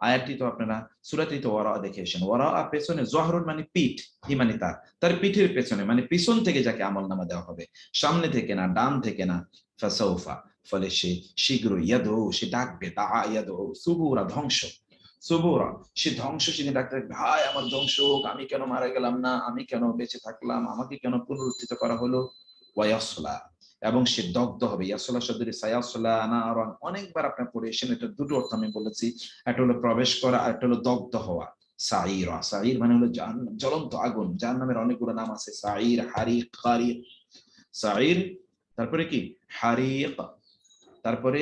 আয়াতটি তো আপনারা সূরাটি তো ওয়ারা দেখে এসেছেন। ওয়ারা পেছনে, জহরুন মানে পিঠ, হি মানে তার, তার পিঠের পেছনে মানে পিছন থেকে যাকে আমলনামা দেওয়া হবে, সামনে থেকে না, ডান থেকে না। ফাসাউফা ফলে সে শীঘ্র, ইয়াদু সে ডাকবে, তা ইয়াদু সুবুরা ধ্বংস, সুবুরা সে ধ্বংস, সে ডাকতে থাকবে, হায় আমার ধ্বংস হোক, আমি কেন মারা গেলাম না, আমি কেন বেঁচে থাকলাম, আমাকে কেন পুনরুত্থিত করা হলো। ওয়ায়াসলা, এবং সে দগ্ধ হবে। ইয়াসলা শব্দটি সায়াসলা নারান অনেকবার আপনার পড়ে এসেছেন, এটা দুটো অর্থ আমি বলেছি, একটা হলো প্রবেশ করা, আর একটা হলো দগ্ধ হওয়া। সাইরা, সাইর মানে হলো জ্বলন্ত আগুন, যার নামের অনেকগুলো নাম আছে, সাইর, হারিক, খারিক। সাইর, তারপরে কি হারিক, তারপরে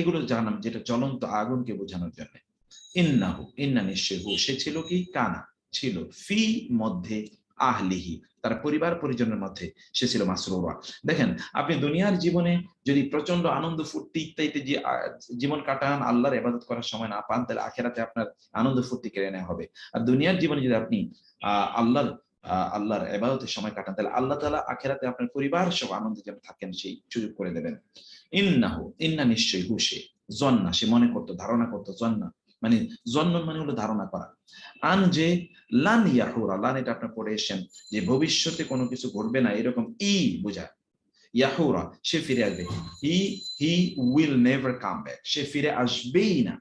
এগুলো জাহান্নাম, যেটা জ্বলন্ত আগুনকে বোঝানোর জন্য। ইন্নাহু, ইন্না নিশ্চয়, হু সে ছিল কি, কানা ছিল, ফি মধ্যে, আহলিহি তার পরিবার পরিজনের মধ্যে সে ছিল, মাসরুরা। দেখেন, আপনি দুনিয়ার জীবনে যদি প্রচন্ড আনন্দ ফুর্তি ইত্যাদিতে যে জীবন কাটান, আল্লাহর ইবাদত করার সময় না পান, তাহলে আখিরাতে আপনার আনন্দ ফুর্তি কেড়ে নেওয়া হবে। আর দুনিয়ার জীবনে যদি আপনি আল্লাহর ইবাদতের সময় কাটান, তাহলে আল্লাহ তাআলা আখিরাতে আপনার পরিবার সহ আনন্দে যেন থাকেন সেই সুযোগ করে দেবেন। ইন্নাহু, ইন্না নিশ্চয়, হু সে, জন্না সে মনে করতো, ধারণা করতো, জন্না মানে, জন্নন মানে হলো ধারণা করা। আন যে, লান ইয়াহুরা, লান এটা আপনি পড়ে এসেছেন যে ভবিষ্যতে কোনো কিছু ঘটবে না, এরকম ই বোঝায়। ইয়াহুরা সে ফিরে আসবে, he will never come back, সে ফিরে আসবেই না।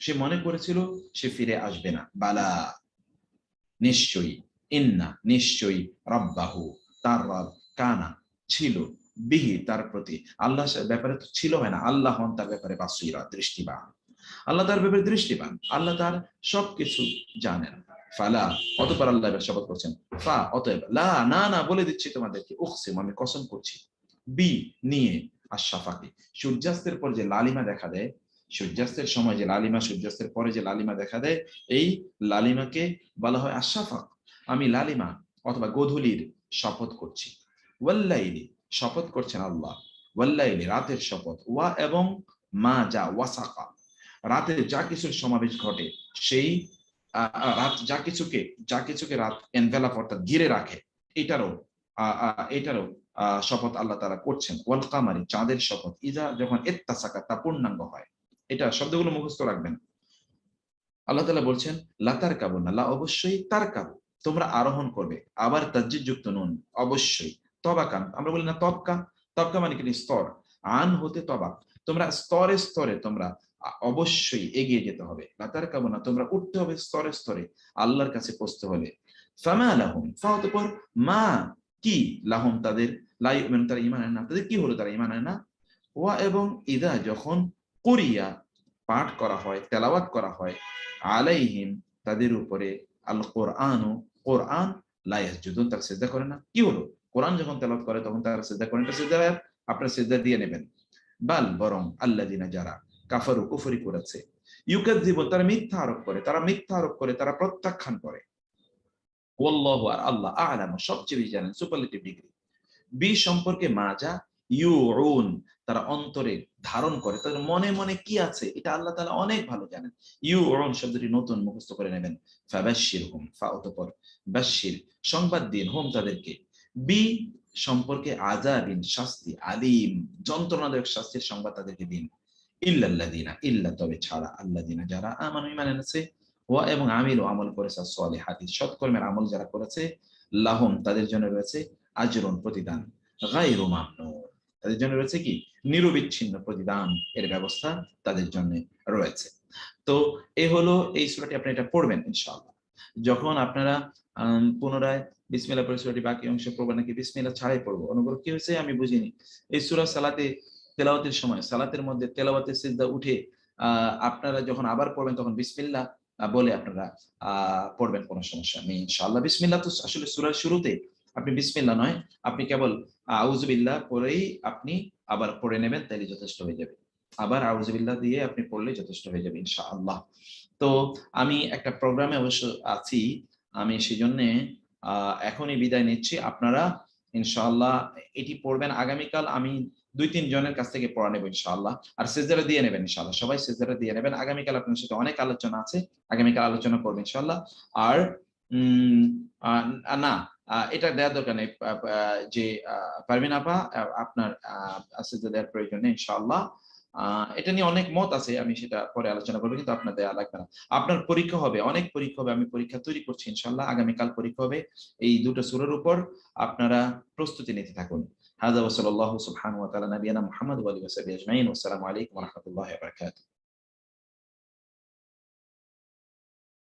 সে মনে করেছিল সে ফিরে আসবে না। বালা নিশ্চয়ই, ইন্না নিশ্চয়ই, রাব্বাহু তার রব, কানা ছিল, বিহি তার প্রতি, আল্লাহ ব্যাপারে তো ছিল হয় না, আল্লাহ হন তার ব্যাপারে বাসীরা দৃষ্টিবান, আল্লাহ তার ব্যাপারে দৃষ্টিবান, আল্লাহ তার সবকিছু জানেন। ফালা অতঃপর আল্লাহ শপথ করছেন, ফা অতএব, লা না না বলে দিচ্ছি তোমাদেরকে, উকসিম আমি কসম করছি, বি নিয়ে, আশফাকি সূর্যাস্তের পর যে লালিমা দেখা দেয়, সূর্যাস্তের সময় যে লালিমা, সূর্যাস্তের পরে যে লালিমা দেখা দেয়, এই লালিমাকে বলা হয় আশফাক। আমি লালিমা অথবা গোধূলির শপথ করছি। ওয়াল্লাইলি শপথ করছেন আল্লাহ, ওয়াল্লাইলি রাতের শপথ, ওয়া এবং মা যা ওয়াসাকা রাতে যা কিছুর সমাবেশ ঘটে, সেই রাত যা কিছুকে রাত এনভেলাপ অর্থাৎ ঘিরে রাখে, এটারও শপথ আল্লাহ তাআলা করছেন। ওয়াল কামারি চাঁদের শপথ, ইজা যখন ইত্তাসাকা তা পূর্ণাঙ্গ হয়। এটা শব্দগুলো মুখস্থ রাখবেন। আল্লাহ তাআলা বলছেন, লাতার কাবু না, লা অবশ্যই, তার কাবু তোমরা আরোহণ করবে, আবার তাসজিদ যুক্ত নুন, অবশ্যই, তবাকান আমরা বলি না তবকা, তবকা মানে কি স্তর, আন হতে তবাক, তোমরা স্তরে স্তরে তোমরা অবশ্যই এগিয়ে যেতে হবে। লাতার কাবু না তোমরা উঠতে হবে স্তরে স্তরে আল্লাহর কাছে পৌঁছতে হলে। ফামা লাহুম ফাতপর মা কি, লাহুম তাদের, লা ইউমিনুন তারা ঈমান আনে না, তাদের কি হলো তারা ঈমান আনে না, ওয়া এবং ইদা যখন কুরিয়া পাঠ করা হয়, তেলাওয়াত করা হয়, আলাইহিম তাদের উপরে, আল কোরআন কোরআন, লা ইয়াসজুদুন তারা সিজদা করে না। কি হলো, কোরআন যখন তেলাওয়াত করে তখন তারা সিজদা করেন, এটা সিজদা আপনারা সিজদা দিয়ে নেবেন। বাল বরং আল্লাযিনা যারা কাফারু কুফরি করেছে, ইউকাযযিবুন তারা মিথ্যা আরোপ করে, তারা প্রত্যাখ্যান করে। ওয়াল্লাহু আর আল্লাহ আ'লামু সবচেয়ে বেশি জানেন, সুপারলেটিভ ডিগ্রি, বি সম্পর্কে মাজা ইউউন তারা অন্তরে ধারণ করে, তাদের মনে মনে কি আছে এটা আল্লাহ তাআলা অনেক ভালো জানেন। ইউউন শব্দটি নতুন মুখস্থ করে নেবেন। ফাবাশশিরহুম ফা অতঃপর বাশশির সংবাদ দিন, হুম তাদেরকে, বি সম্পর্কে আযাবিন শাস্তি, আলিম যন্ত্রণাদায়ক শাস্তির সংবাদ তাদেরকে দিন। ইল্লাল্লাযিনা ইল্লা তবে ছাড়া, আল্লাযিনা যারা আমানু ঈমান এনেছে, ওয়া এবং আমিলু আমল করেছে, সলিহাতি সৎকর্মের আমল যারা করেছে, লাহুম তাদের জন্য রয়েছে আজরুন প্রতিদান, গায়রু মামনুন তাদের জন্য রয়েছে কি নিরবিচ্ছিন্ন প্রতিদান এর ব্যবস্থা তাদের জন্য রয়েছে। তো এই হলো এই সূরাটি, আপনি এটা পড়বেন ইনশাআল্লাহ। যখন আপনারা পুনরায় বিসমিল্লাহ পড়ে সূরাটি বাকি অংশ পড়বেন নাকি বিসমিল্লাহ ছাড়াই পড়বো, অনুগ্রহ কি হয়েছে আমি বুঝিনি। এই সূরা সালাতে তেলাওয়াতের সময়, সালাতের মধ্যে তেলাওয়াতের সিজদা উঠে আপনারা যখন আবার পড়বেন তখন বিসমিল্লাহ বলে আপনারা পড়বেন, কোনো সমস্যা নেই ইনশাআল্লাহ। বিসমিল্লাহ তো আসলে সূরার শুরুতে আপনি বিসমিল্লাহ নয়, আপনি কেবল আউযু বিল্লাহ পড়েই আপনি আবার পড়ে নেবেন, তাইলে যথেষ্ট হয়ে যাবে। আবার আউযু বিল্লাহ দিয়ে আপনি পড়লে যথেষ্ট হয়ে যাবে ইনশাআল্লাহ। তো আমি একটা প্রোগ্রামে অবশ্য আছি, আমি সেজন্য এখনই বিদায় নিচ্ছি। আপনারা ইনশাআল্লাহ এটি পড়বেন। আগামীকাল আমি 2-3 জনের কাছ থেকে পড়া নেব ইনশাআল্লাহ। আর সিজদাটা দিয়ে নেবেন ইনশাআল্লাহ, সবাই সিজদাটা দিয়ে নেবেন। আগামীকাল আপনার সাথে অনেক আলোচনা আছে, আগামীকাল আলোচনা করব ইনশাআল্লাহ। আর না, এটা দেওয়ার দরকার নেই যে পারভিন আপা, আপনার সিজদা দেওয়ার প্রয়োজন নেই ইনশাআল্লাহ। এটা নিয়ে অনেক মত আছে, আমি সেটা পরে আলোচনা করবো, কিন্তু আপনার দেয়া লাগবে না। আপনার পরীক্ষা হবে, অনেক পরীক্ষা হবে, আমি পরীক্ষা তৈরি করছি ইনশাআল্লাহ। আগামীকাল পরীক্ষা হবে এই দুটো সূরার উপর, আপনারা প্রস্তুতি নিতে থাকুন। হাযা ওয়া সাল্লাল্লাহু সুবহানাহু ওয়া তাআলা নাবিয়ানা মুহাম্মদ ওয়া আলিহি ওয়া সাহবিহি আজমাইন। ওয়াসসালামু আলাইকুম ওয়া রাহমাতুল্লাহি ওয়া বারাকাতুহু।